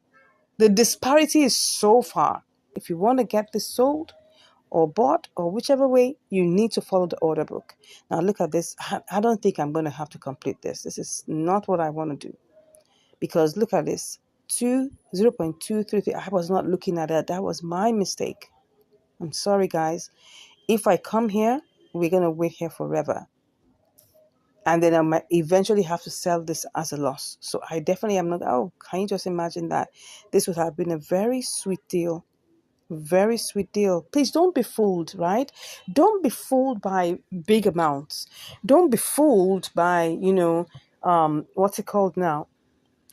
the disparity is so far. If you want to get this sold or bought or whichever way, you need to follow the order book. Now look at this. I don't think I'm going to have to complete this. This is not what I want to do, because look at this. 0.233. I was not looking at that. That was my mistake. I'm sorry, guys. If I come here we're going to wait here forever. And then I might eventually have to sell this as a loss. So I definitely am not. Oh, can you just imagine that? This would have been a very sweet deal. Very sweet deal. Please don't be fooled, right? Don't be fooled by big amounts. Don't be fooled by, what's it called now?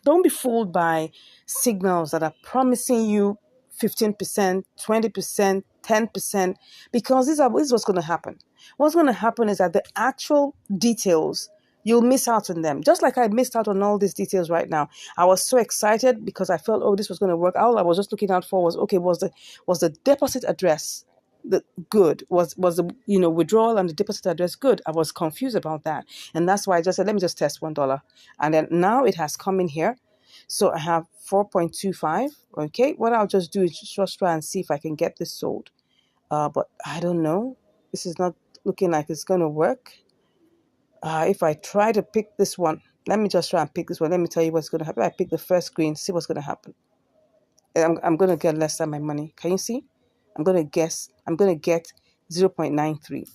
Don't be fooled by signals that are promising you 15%, 20%, 10%, because this is what's going to happen. What's going to happen is that the actual details, you'll miss out on them. Just like I missed out on all these details right now. I was so excited because I felt, oh, this was going to work. All I was just looking out for was, okay, was the deposit address the good? Was the withdrawal and the deposit address good? I was confused about that. And that's why I just said, let me just test $1. And then now it has come in here. So I have 4.25. Okay, what I'll just do is just try and see if I can get this sold. But I don't know. This is not looking like it's going to work. If I try to pick this one, let me just try and pick this one. Let me tell you what's going to happen. I pick the first screen, see what's going to happen. I'm going to get less than my money. Can you see? I'm going to get 0.93.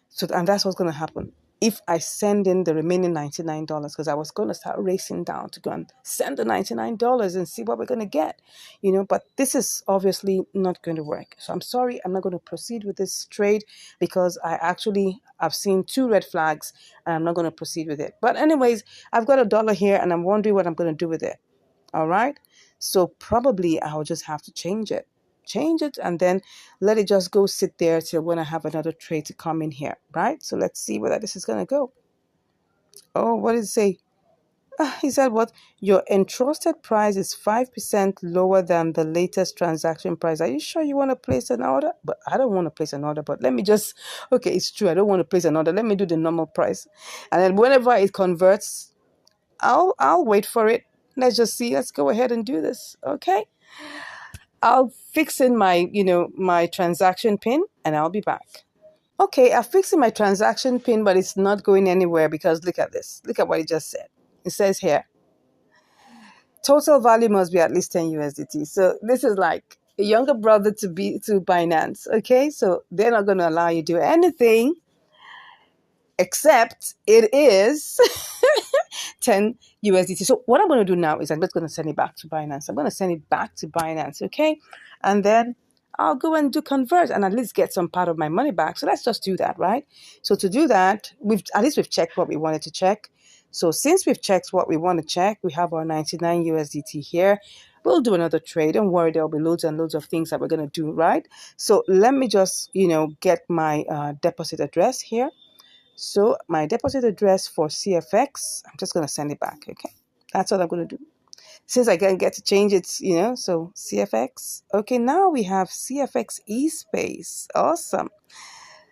So, and that's what's going to happen if I send in the remaining $99, because I was going to start racing down to go and send the $99 and see what we're going to get, but this is obviously not going to work. So I'm sorry, I'm not going to proceed with this trade because I've seen 2 red flags and I'm not going to proceed with it. But anyways, I've got $1 here and I'm wondering what I'm going to do with it. All right. So probably I'll just have to change it, and then let it just go sit there till when I have another trade to come in here, right? So let's see whether this is going to go. Oh, what did it say? He said what? Your entrusted price is 5% lower than the latest transaction price. Are you sure you want to place an order? But I don't want to place an order, but let me just, okay, it's true. I don't want to place an order. Let me do the normal price. And then whenever it converts, I'll wait for it. Let's just see. Let's go ahead and do this. Okay. I'll fix in my transaction pin and I'll be back. Okay, I'm fixing my transaction pin, but it's not going anywhere because look at this. Look at what it just said. It says here, total value must be at least 10 USDT. So this is like a younger brother to Binance. Okay, so they're not going to allow you to do anything except it is 10 USDT. So what I'm going to do now is I'm just going to send it back to Binance. I'm going to send it back to Binance, okay? And then I'll go and do convert and at least get some part of my money back. So let's just do that, right? So to do that, we've checked what we wanted to check. So since we've checked what we want to check, we have our 99 USDT here. We'll do another trade. Don't worry, there'll be loads and loads of things that we're going to do, right? So let me just, get my deposit address here. So my deposit address for CFX, I'm just going to send it back, okay? That's what I'm going to do. Since I can't get to change it, so CFX. Okay, now we have CFX eSpace. Awesome.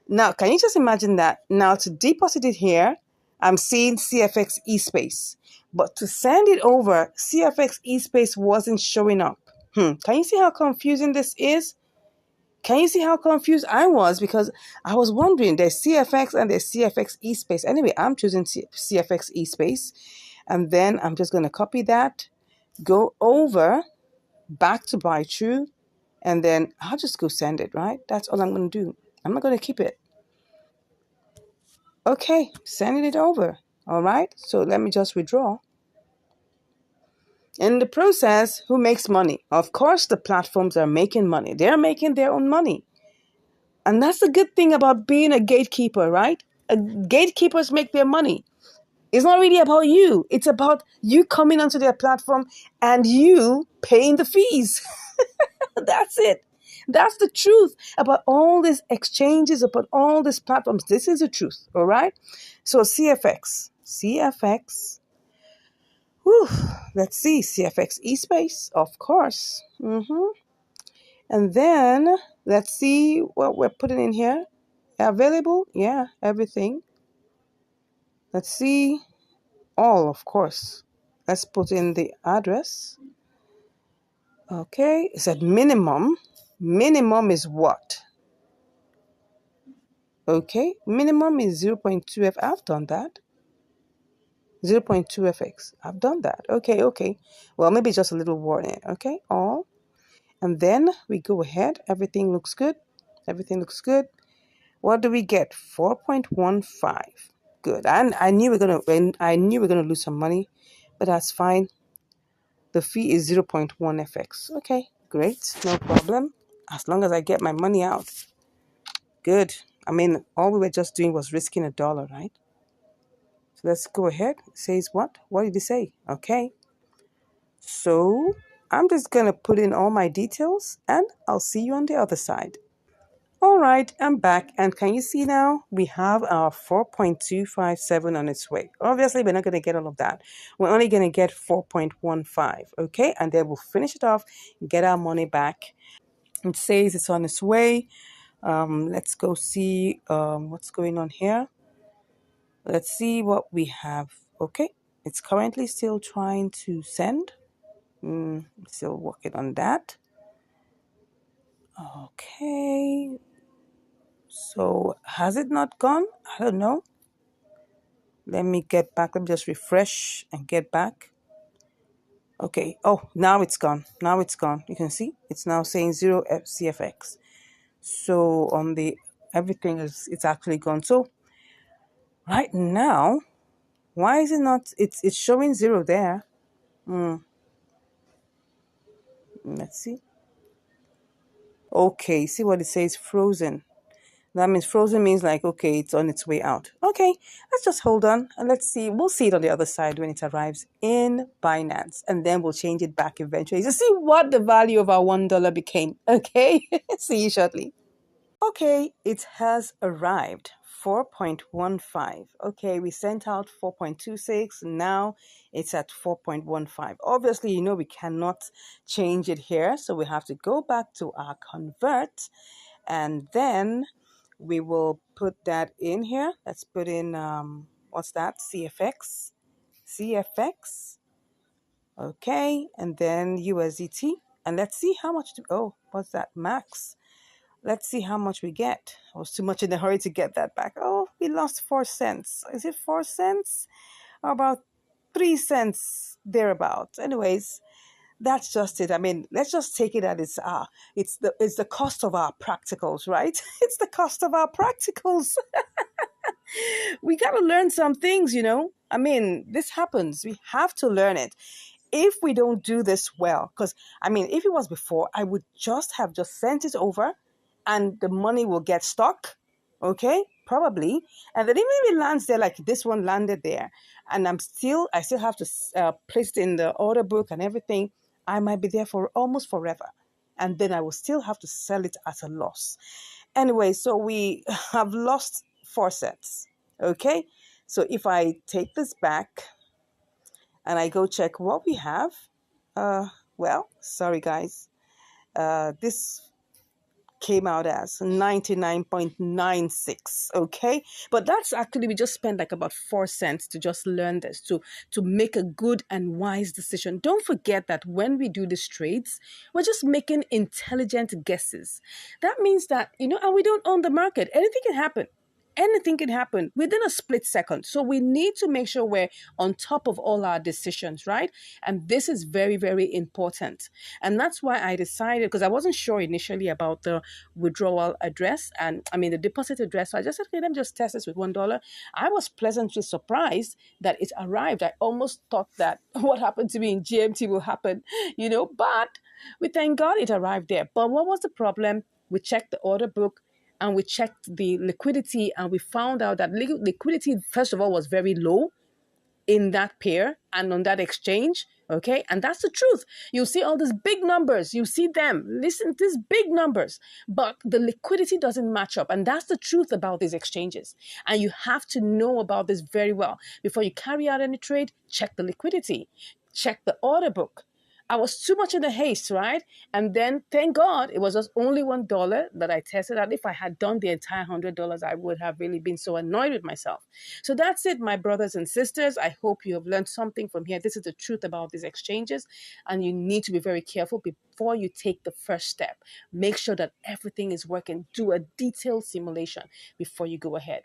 Now, can you just imagine that? Now, to deposit it here, I'm seeing CFX eSpace. But to send it over, CFX eSpace wasn't showing up. Can you see how confusing this is? Can you see how confused I was? Because I was wondering, there's CFX and there's CFX eSpace. Anyway, I'm choosing CFX eSpace. And then I'm just going to copy that, go over, back to buy true, and then I'll just go send it, right? That's all I'm going to do. I'm not going to keep it. Okay, sending it over. All right, so let me just withdraw. In the process, who makes money? Of course, the platforms are making money. They're making their own money. And that's the good thing about being a gatekeeper, right? Gatekeepers make their money. It's not really about you. It's about you coming onto their platform and you paying the fees. That's it. That's the truth about all these exchanges, about all these platforms. This is the truth, all right? So CFX. Whew, let's see. CFX eSpace, of course. And then let's see what we're putting in here. Available? Yeah, everything. Let's see. All, of course. Let's put in the address. Okay, it said minimum. Minimum is what? Okay, minimum is 0.2F. I've done that. 0.2FX. I've done that. Okay. Well, maybe just a little warning. Okay, all. And then we go ahead. Everything looks good. What do we get? 4.15. Good. And I knew we are gonna lose some money, but that's fine. The fee is 0.1 FX. Okay, great, no problem. As long as I get my money out. Good. I mean, all we were just doing was risking a dollar, right? So let's go ahead. It says what? What did it say? Okay. So I'm just gonna put in all my details and I'll see you on the other side. All right, I'm back. And can you see now? We have our 4.257 on its way. Obviously, we're not going to get all of that. We're only going to get 4.15, okay? And then we'll finish it off, get our money back. It says it's on its way. Let's go see what's going on here. Let's see what we have. Okay, it's currently still trying to send. Still working on that. Okay, so has it not gone? I don't know. Let me get back. Let me just refresh and get back. Okay. Oh, now it's gone. Now it's gone. You can see it's now saying 0 CFX. So on the everything is it's actually gone. So right now, why is it not? It's showing 0 there. Let's see. Okay. See what it says? Frozen. That means frozen means like, okay, it's on its way out. Okay, let's just hold on and let's see. We'll see it on the other side when it arrives in Binance. And then we'll change it back eventually to see what the value of our $1 became. Okay, see you shortly. Okay, it has arrived. 4.15. Okay, we sent out 4.26. Now it's at 4.15. Obviously, we cannot change it here. So we have to go back to our convert and then we will put that in here. Let's put in, what's that? CFX. CFX. Okay. And then USDT. And let's see how much, what's that? Max. Let's see how much we get. I was too much in a hurry to get that back. Oh, we lost 4 cents. Is it 4 cents? Or about 3 cents thereabouts. Anyways, that's just it. I mean, let's just take it at it's the cost of our practicals, right? It's the cost of our practicals. We got to learn some things. I mean, this happens. We have to learn it. If we don't do this well, because I mean, if it was before, I would just sent it over and the money will get stuck. Okay, probably. And then even if it lands there, like this one landed there, and I still have to place it in the order book and everything, I might be there for almost forever. And then I will still have to sell it at a loss. Anyway, so we have lost 4 cents. Okay, so if I take this back and I go check what we have, well, sorry guys, this came out as 99.96. Okay, but that's actually, we just spent like about 4 cents to just learn this, to make a good and wise decision. Don't forget that when we do these trades, we're just making intelligent guesses. That means that, and we don't own the market. Anything can happen. Anything can happen within a split second. So we need to make sure we're on top of all our decisions, right? And this is very, very important. And that's why I decided, because I wasn't sure initially about the withdrawal address and the deposit address. So I just said, okay, let me just test this with $1. I was pleasantly surprised that it arrived. I almost thought that what happened to me in GMT will happen, but we thank God it arrived there. But what was the problem? We checked the order book and we checked the liquidity and we found out that liquidity, first of all, was very low in that pair and on that exchange. Okay. And that's the truth. You see all these big numbers. You see them. Listen to these big numbers. But the liquidity doesn't match up. And that's the truth about these exchanges. And you have to know about this very well. Before you carry out any trade, check the liquidity. Check the order book. I was too much in a haste, right? And then, thank God, it was just only $1 that I tested out. If I had done the entire $100, I would have really been so annoyed with myself. So that's it, my brothers and sisters. I hope you have learned something from here. This is the truth about these exchanges, and you need to be very careful before you take the first step. Make sure that everything is working. Do a detailed simulation before you go ahead.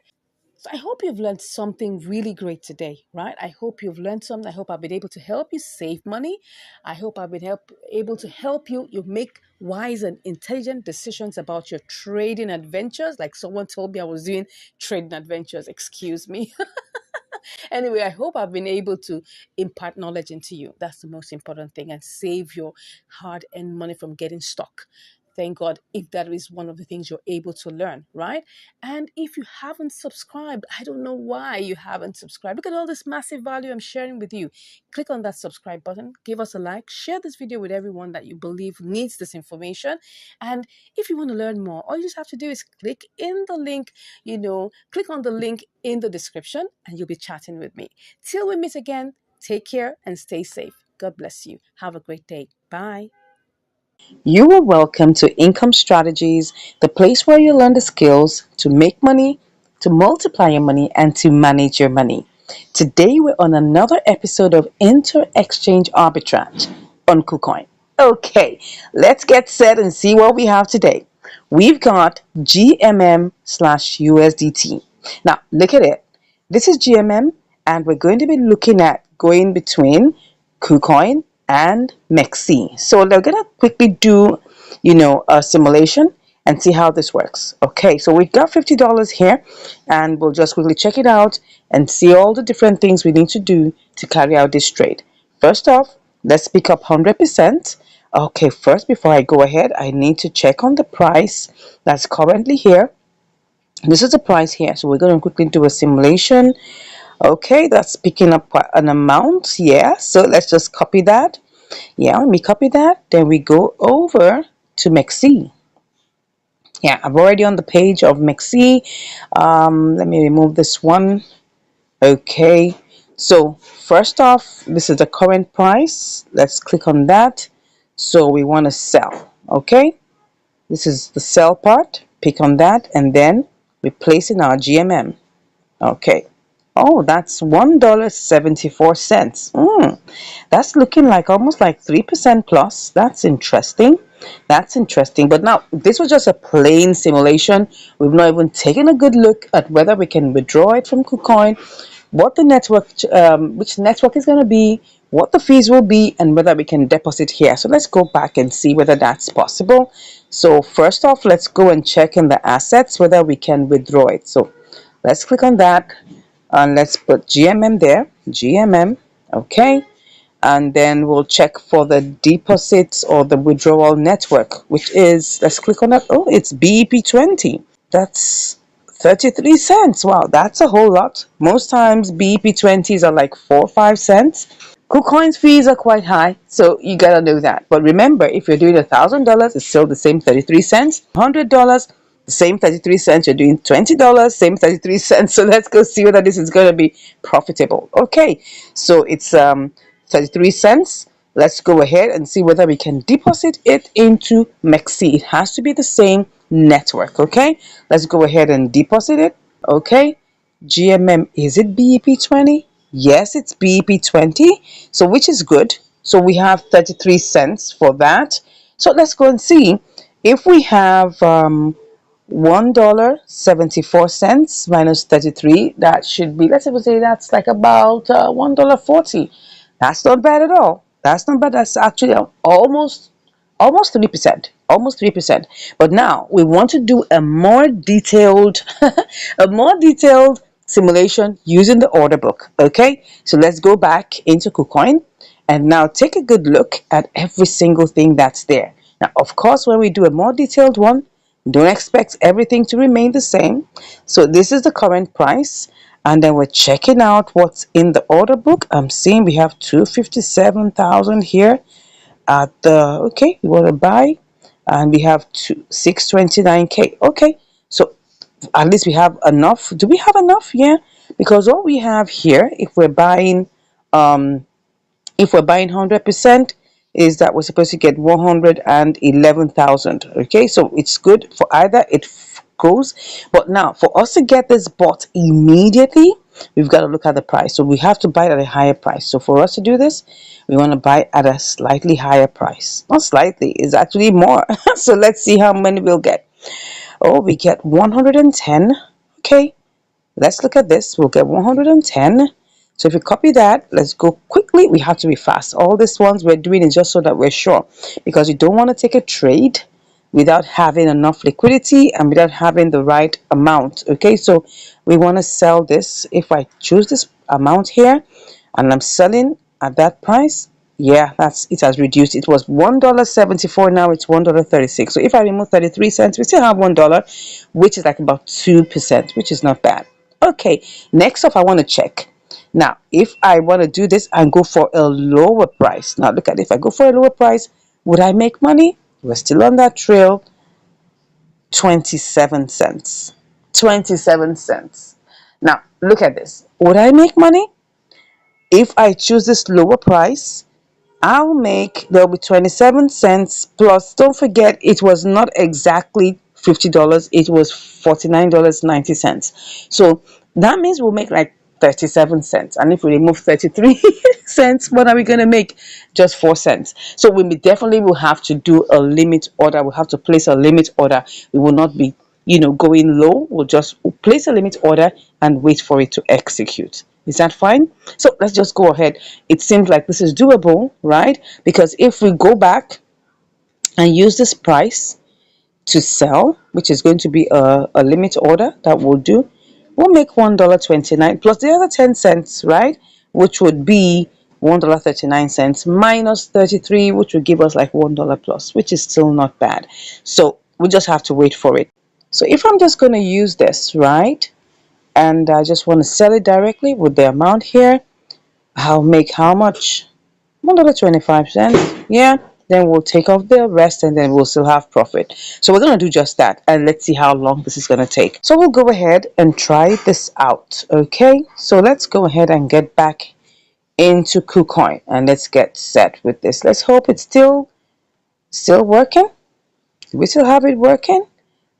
So I hope you've learned something really great today, right? I hope you've learned something. I hope I've been able to help you save money. I hope I've been able to help you make wise and intelligent decisions about your trading adventures. Like someone told me I was doing trading adventures. Excuse me. Anyway, I hope I've been able to impart knowledge into you. That's the most important thing, and save your hard earned money from getting stuck. Thank God if that is one of the things you're able to learn, right? And if you haven't subscribed, I don't know why you haven't subscribed. Look at all this massive value I'm sharing with you. Click on that subscribe button, give us a like, share this video with everyone that you believe needs this information. And if you want to learn more, all you just have to do is click in the link, click on the link in the description, and you'll be chatting with me. Till we meet again, take care and stay safe. God bless you. Have a great day. Bye. You are welcome to Income Strategies, the place where you learn the skills to make money, to multiply your money, and to manage your money. Today, we're on another episode of Inter Exchange Arbitrage on KuCoin. Okay, let's get set and see what we have today. We've got GMM slash USDT. Now, look at it. This is GMM, and we're going to be looking at going between KuCoin and MEXC. So they're going to quickly do, a simulation and see how this works. Okay, so we've got $50 here, and we'll just quickly check it out and see all the different things we need to do to carry out this trade. First off, let's pick up 100%. Okay, first, before I go ahead, I need to check on the price that's currently here. This is the price here, so we're going to quickly do a simulation. Okay, that's picking up an amount. Yeah, so let's just copy that. Yeah, let me copy that. Then we go over to MEXC. Yeah, I'm already on the page of MEXC. Let me remove this one. Okay, so first off, this is the current price. Let's click on that. So we want to sell. Okay, this is the sell part. Pick on that, and then we place in our GMM. Okay. Oh, that's $1.74. That's looking like almost like 3% plus. That's interesting. That's interesting. But now, this was just a plain simulation. We've not even taken a good look at whether we can withdraw it from KuCoin, what the network, which network is going to be, what the fees will be, and whether we can deposit here. So let's go back and see whether that's possible. So first off, let's go and check in the assets whether we can withdraw it. So let's click on that, and let's put GMM there, GMM. Okay, and then we'll check for the deposits or the withdrawal network, which is, let's click on that. Oh, it's BEP20. That's 33 cents. Wow, that's a whole lot. Most times BEP20s are like 4 or 5 cents. KuCoin's fees are quite high, so you gotta know that. But remember, if you're doing $1,000, it's still the same 33 cents. $100, the same 33 cents. You're doing $20, same 33 cents. So let's go see whether this is gonna be profitable. Okay, so it's 33 cents. Let's go ahead and see whether we can deposit it into MEXC. It has to be the same network. Okay, let's go ahead and deposit it. Okay, GMM, is it BEP20? Yes, it's BEP20, so which is good. So we have 33 cents for that. So let's go and see if we have $1.74 minus 33. That should be, let's say that's like about $1.40. That's not bad at all. That's not bad. That's actually almost 3%, almost 3%. But now we want to do a more detailed a more detailed simulation using the order book. Okay, so let's go back into KuCoin and now take a good look at every single thing that's there. Now, of course, when we do a more detailed one, don't expect everything to remain the same. So this is the current price, and then we're checking out what's in the order book. I'm seeing we have 257,000 here at the, okay, we want to buy, and we have 629K. Okay, so at least we have enough. Do we have enough? Yeah, because what we have here, um if we're buying 100%, is that we're supposed to get 111,000. Okay, so it's good for either it goes, but now for us to get this bought immediately, we've got to look at the price. So we have to buy at a higher price. So for us to do this, we want to buy at a slightly higher price. Not slightly, it's actually more. So let's see how many we'll get. Oh, we get 110. Okay, Let's look at this. We'll get 110. So if we copy that, let's go quickly. We have to be fast. All these ones we're doing is just so that we're sure, because you don't want to take a trade without having enough liquidity and without having the right amount. Okay, so we want to sell this. If I choose this amount here and I'm selling at that price, yeah, that's it, has reduced. It was $1.74, now it's $1.36. So if I remove 33 cents, we still have $1, which is like about 2%, which is not bad. Okay, next up I want to check. Now, if I want to do this and go for a lower price, now look at it. If I go for a lower price, would I make money? We're still on that trail. 27 cents. 27 cents. Now, look at this. Would I make money? If I choose this lower price, there'll be 27 cents plus. Don't forget, it was not exactly $50, it was $49.90. So that means we'll make like 37 cents. And if we remove 33 cents, what are we going to make? Just 4 cents. So we definitely will have to do a limit order. We'll have to place a limit order. We will not be, going low. We'll just place a limit order and wait for it to execute. Is that fine? So let's just go ahead. It seems like this is doable, right? Because if we go back and use this price to sell, which is going to be a limit order that we'll do, we'll make $1.29 plus the other 10 cents, right? Which would be $1.39 minus 33, which would give us like $1 plus, which is still not bad. So we just have to wait for it. So if I'm just going to use this, right? And I just want to sell it directly with the amount here, I'll make how much? $1.25. Yeah, then we'll take off the rest and then we'll still have profit. So we're going to do just that, and let's see how long this is going to take. So we'll go ahead and try this out. Okay, so let's go ahead and get back into KuCoin and let's get set with this. Let's hope it's still working. Do we still have it working?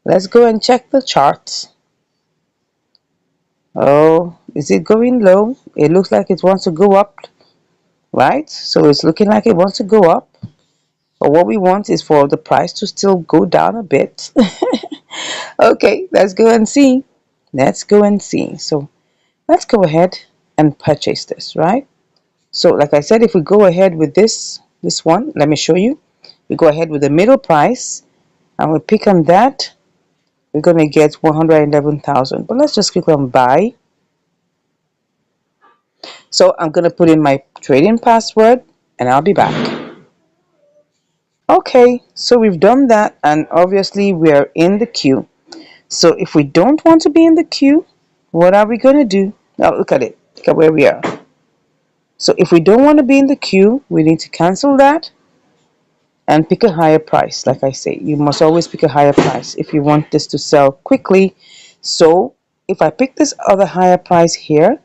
Let's go and check the charts. Oh, is it going low? It looks like it wants to go up, right? So it's looking like it wants to go up. But what we want is for the price to still go down a bit. Okay, let's go and see. Let's go and see. So let's go ahead and purchase this, right? So like I said, if we go ahead with this one, let me show you. We go ahead with the middle price and we pick on that. We're going to get 111,000. But let's just click on buy. So I'm going to put in my trading password and I'll be back. Okay, so we've done that and obviously we're in the queue. So if we don't want to be in the queue, what are we going to do? Now look at it. Look at where we are. So if we don't want to be in the queue, we need to cancel that and pick a higher price. Like I say, you must always pick a higher price if you want this to sell quickly. So if I pick this other higher price here,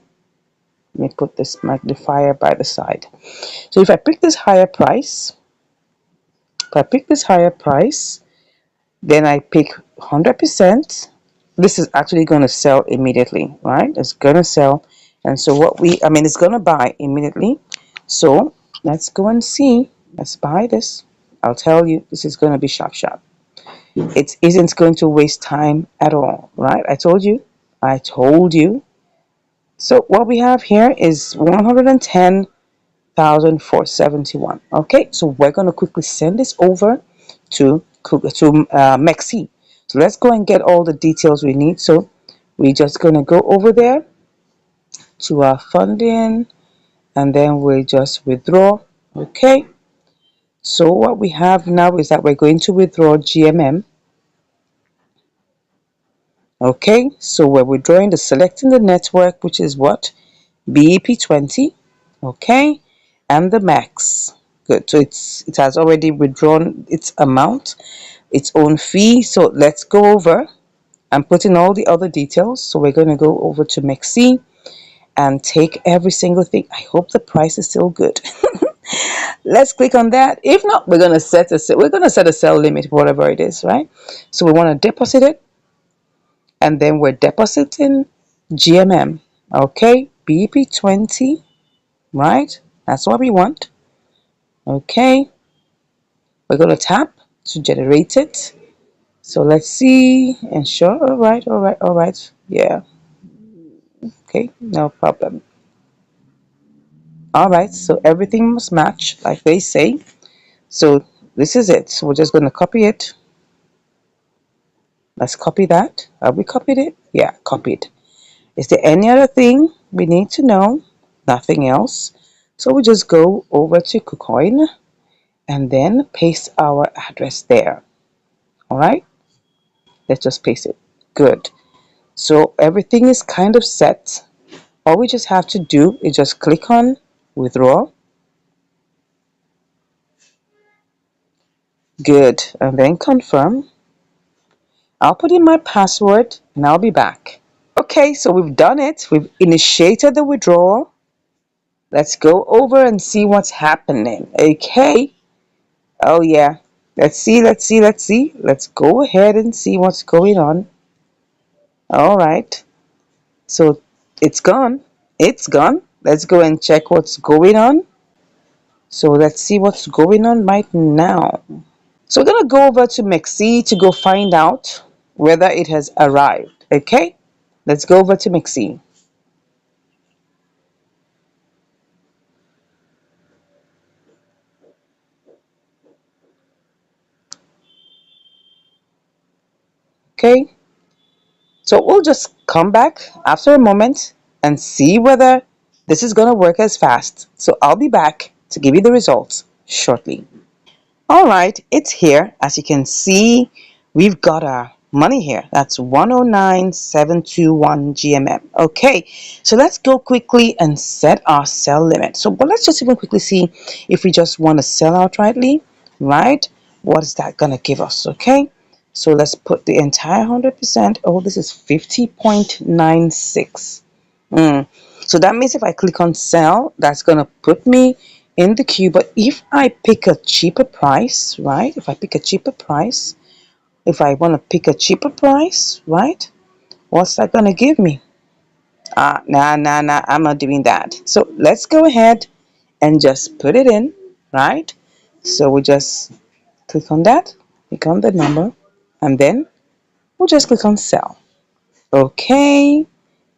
let me put this magnifier by the side. So if I pick this higher price, then I pick 100%. This is actually going to sell immediately, right? It's going to sell. And so it's going to buy immediately. So let's go and see. Let's buy this. I'll tell you, this is going to be sharp, sharp. It isn't going to waste time at all, right? I told you. So what we have here is 110,471. Okay, so we're going to quickly send this over to Mexi. So let's go and get all the details we need. So we're just going to go over there to our funding and then we'll just withdraw. Okay, so what we have now is that we're going to withdraw GMM. Okay, so we're withdrawing selecting the network, which is what? BEP20. Okay, and the max. Good, so it has already withdrawn its amount, its own fee. So let's go over and put in all the other details. So we're going to go over to Mexi and take every single thing. I hope the price is still good. Let's click on that. If not, we're going to set a sell limit, whatever it is, right? So we want to deposit it, and then we're depositing GMM. Okay, BP20, right? That's what we want. Okay, we're going to tap to generate it. So let's see. Ensure. All right. Yeah. Okay, no problem. All right, so everything must match like they say. So this is it. So we're just going to copy it. Let's copy that. Have we copied it? Yeah, copied. Is there any other thing we need to know? Nothing else. So we just go over to KuCoin and then paste our address there. All right, let's just paste it. Good. So everything is kind of set. All we just have to do is just click on withdraw. Good. And then confirm. I'll put in my password and I'll be back. Okay, so we've done it. We've initiated the withdrawal. Let's go over and see what's happening. Okay. Oh, yeah. Let's see, let's see, let's see. Let's go ahead and see what's going on. All right. So it's gone. It's gone. Let's go and check what's going on. So let's see what's going on right now. So we're going to go over to Mexi to go find out whether it has arrived. Okay? Let's go over to Mexi. Okay? So we'll just come back after a moment and see whether this is going to work as fast. So I'll be back to give you the results shortly. All right, it's here. As you can see, we've got our money here. That's 109,721 GMM. Okay, so let's go quickly and set our sell limit. So, but let's just even quickly see if we just want to sell outrightly, right? What is that going to give us? Okay, so let's put the entire 100%. Oh, this is 50.96. So that means if I click on sell, that's going to put me in the queue. But if I pick a cheaper price, right? If I pick a cheaper price, if I want to pick a cheaper price, right? What's that going to give me? Nah, I'm not doing that. So let's go ahead and just put it in, right? So we just click on that, click on the number, and then we'll just click on sell. Okay.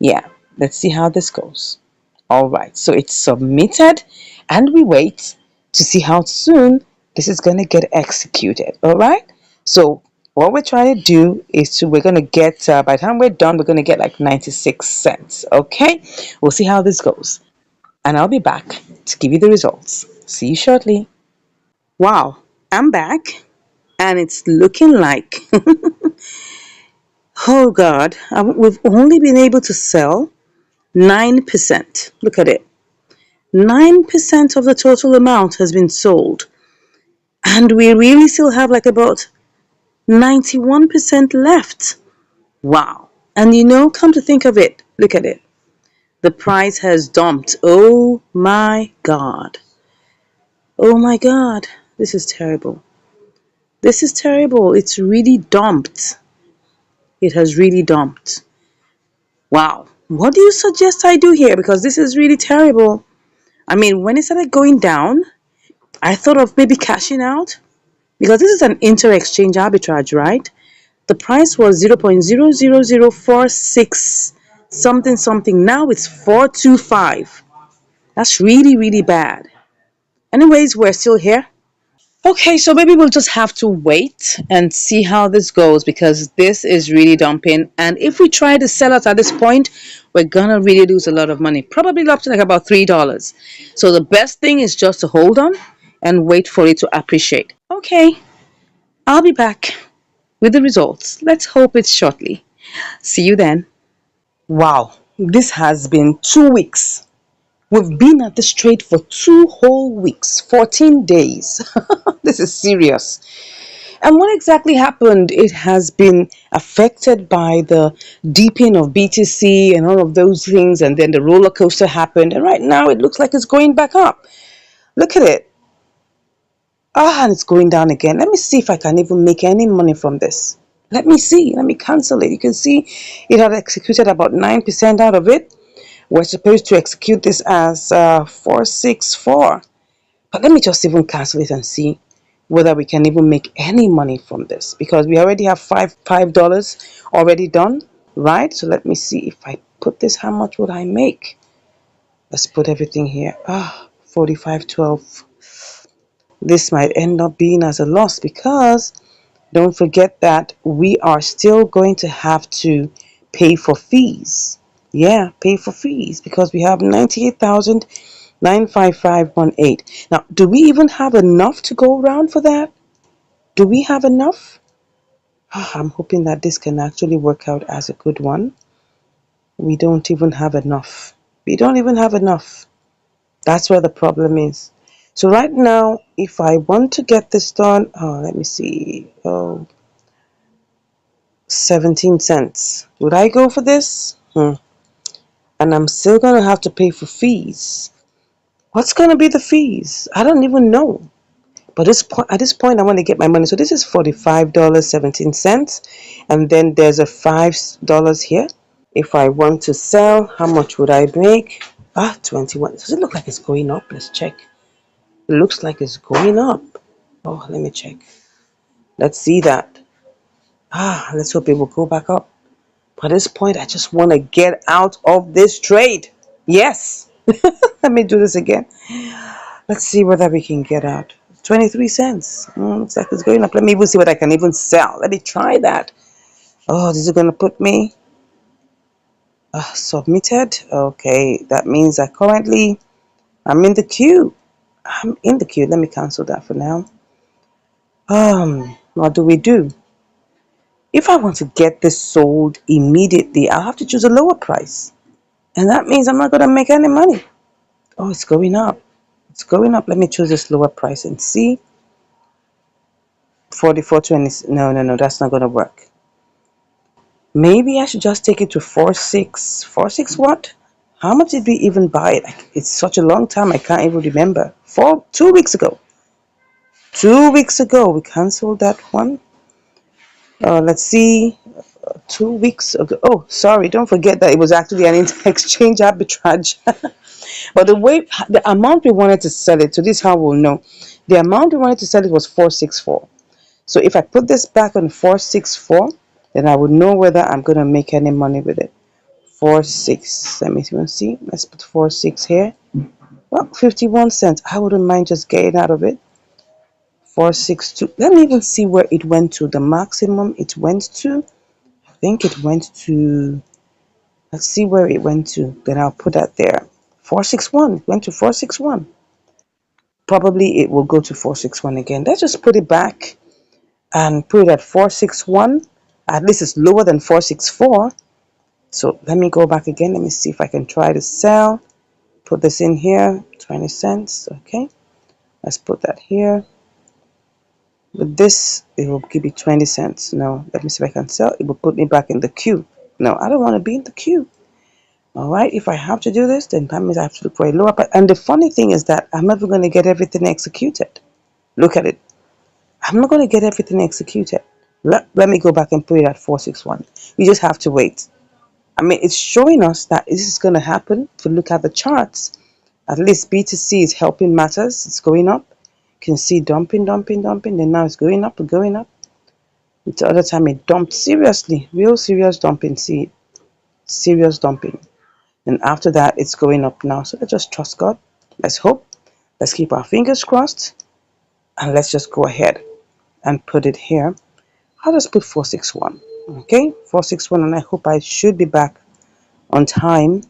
Yeah, let's see how this goes. All right, so it's submitted and we wait to see how soon this is going to get executed. All right, so what we're trying to do is we're going to get, by the time we're done, we're going to get like 96 cents. Okay, we'll see how this goes. And I'll be back to give you the results. See you shortly. Wow, I'm back and it's looking like, oh God, we've only been able to sell 9%. Look at it. 9% of the total amount has been sold. And we really still have like about 91% left. Wow. And come to think of it, look at it. The price has dumped. Oh my God. Oh my God. This is terrible. This is terrible. It's really dumped. It has really dumped. Wow. What do you suggest I do here? Because this is really terrible. I mean, when it started going down, I thought of maybe cashing out. Because this is an inter-exchange arbitrage, right? The price was 0.00046 something something. Now it's 425. That's really, really bad. Anyways, we're still here. Okay, so maybe we'll just have to wait and see how this goes because this is really dumping. And if we try to sell it at this point, we're gonna really lose a lot of money. Probably up to like about $3. So the best thing is just to hold on and wait for it to appreciate. Okay, I'll be back with the results. Let's hope it's shortly. See you then. Wow, this has been 2 weeks. We've been at this trade for 2 whole weeks, 14 days. This is serious. And what exactly happened? It has been affected by the deeping of BTC and all of those things, and then the roller coaster happened, and right now it looks like it's going back up. Look at it. And it's going down again. Let me see if I can even make any money from this. Let me see. Let me cancel it. You can see it had executed about 9% out of it. We're supposed to execute this as 464. But let me just even cancel it and see whether we can even make any money from this. Because we already have $5 already done. Right? So let me see if I put this, how much would I make? Let's put everything here. 45.12. This might end up being as a loss because don't forget that we are still going to have to pay for fees. Yeah, pay for fees because we have 98,955.18. Now, do we even have enough to go around for that? Do we have enough? I'm hoping that this can actually work out as a good one. We don't even have enough. We don't even have enough. That's where the problem is. So right now, if I want to get this done, let me see. 17 cents. Would I go for this? And I'm still going to have to pay for fees. What's going to be the fees? I don't even know. But at this point, I want to get my money. So this is $45.17. And then there's a $5 here. If I want to sell, how much would I make? 21. Does it look like it's going up? Let's check. It looks like it's going up. Oh, let me check. Let's see that. Let's hope it will go back up. But at this point, I just want to get out of this trade. Yes. Let me do this again. Let's see whether we can get out. 23 cents. Looks like it's going up. Let me even see what I can even sell. Let me try that. Oh, this is going to put me submitted. Okay, that means that currently I'm in the queue. I'm in the queue. Let me cancel that for now. What do we do? If I want to get this sold immediately, I'll have to choose a lower price. And that means I'm not going to make any money. Oh, it's going up. It's going up. Let me choose this lower price and see. 44.20. No, no, no, that's not going to work. Maybe I should just take it to 46. 46 what? How much did we even buy it? It's such a long time, I can't even remember. 2 weeks ago. 2 weeks ago, we canceled that one. Let's see. 2 weeks ago. Oh, sorry. Don't forget that it was actually an exchange arbitrage. But the amount we wanted to sell it, so this is how we'll know. The amount we wanted to sell it was 464. So if I put this back on 464, then I would know whether I'm going to make any money with it. 46. Let me see. Let's put 46 here. Well, 51 cents. I wouldn't mind just getting out of it. 462. Let me even see where it went to. The maximum it went to. I think it went to. Let's see where it went to. Then I'll put that there. 461. It went to 461. Probably it will go to 461 again. Let's just put it back and put it at 461. At least it's lower than 464. So let me go back again. Let me see if I can try to sell. Put this in here. 20 cents. Okay. Let's put that here. With this, it will give me 20 cents. No, let me see if I can sell. It will put me back in the queue. No, I don't want to be in the queue. All right, if I have to do this, then that means I have to look for a lower price. And the funny thing is that I'm never going to get everything executed. Look at it. I'm not going to get everything executed. Let me go back and put it at 461. We just have to wait. I mean, it's showing us that this is going to happen. If you look at the charts, at least BTC is helping matters. It's going up. You can see dumping, dumping, dumping. Then now it's going up, going up. The other time it dumped seriously. Real serious dumping. See, serious dumping. And after that, it's going up now. So let's just trust God. Let's hope. Let's keep our fingers crossed. And let's just go ahead and put it here. I'll just put 461. Okay, 461. And I hope I should be back on time.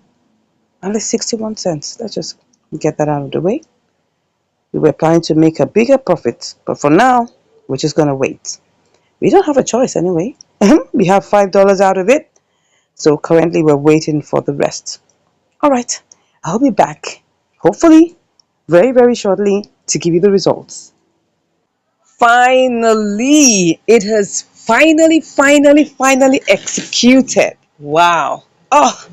And it's 61 cents. Let's just get that out of the way. We were planning to make a bigger profit. But for now, we're just going to wait. We don't have a choice anyway. We have $5 out of it. So currently we're waiting for the rest. All right, I'll be back, hopefully, very, very shortly to give you the results. Finally, it has finally executed. Wow. Oh,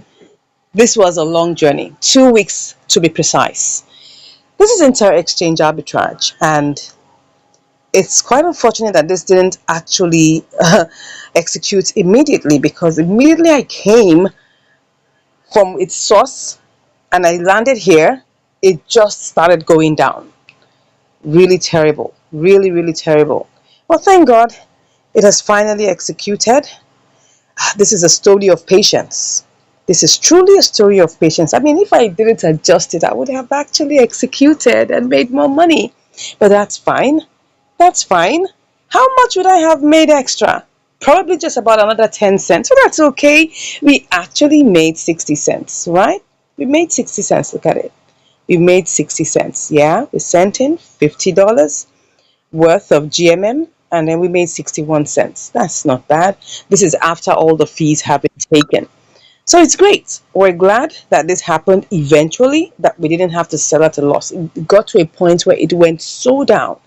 this was a long journey, 2 weeks to be precise. This is inter-exchange arbitrage, and it's quite unfortunate that this didn't actually execute immediately because immediately I came from its source and I landed here, it just started going down. Really terrible. Really, really terrible. Well, thank God it has finally executed. This is a story of patience. This is truly a story of patience. I mean, if I didn't adjust it, I would have actually executed and made more money. But that's fine. That's fine. How much would I have made extra? Probably just about another 10 cents. So that's okay. We actually made 60 cents, right? We made 60 cents. Look at it. We made 60 cents. Yeah, we sent in $50 worth of GMM and then we made 61 cents. That's not bad. This is after all the fees have been taken. So it's great. We're glad that this happened eventually, that we didn't have to sell at a loss. It got to a point where it went so down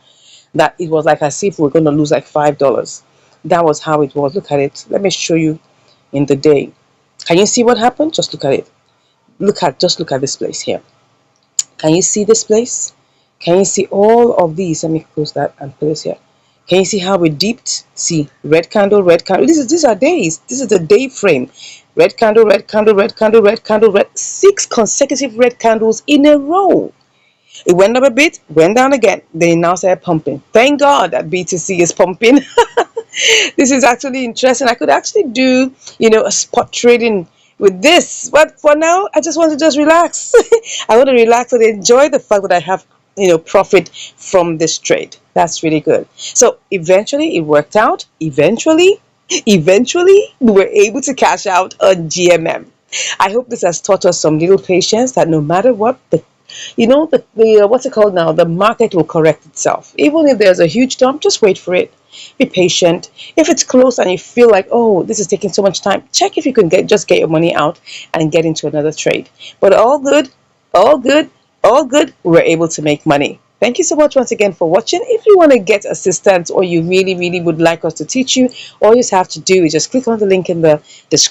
that it was like as if we are going to lose like $5. That was how it was. Look at it. Let me show you in the day. Can you see what happened? Just look at it. Just look at this place here. Can you see this place? Can you see all of these? Let me close that and put this here. Can you see how we dipped? See, red candle, red candle. These are days. This is the day frame. Red candle, red candle, red candle, red candle, red. 6 consecutive red candles in a row. It went up a bit, went down again. Then it now started pumping. Thank God that BTC is pumping. This is actually interesting. I could actually do, a spot trading with this. But for now, I just want to just relax. I want to relax and enjoy the fact that I have, profit from this trade. That's really good. So eventually it worked out. Eventually, we were able to cash out on GMM. I hope this has taught us some little patience that no matter what, the what's it called now? The market will correct itself. Even if there's a huge dump, just wait for it. Be patient. If it's close and you feel like, oh, this is taking so much time, check if you can get your money out and get into another trade. But all good, all good, all good. We're able to make money. Thank you so much once again for watching. If you want to get assistance or you really, really would like us to teach you, all you have to do is just click on the link in the description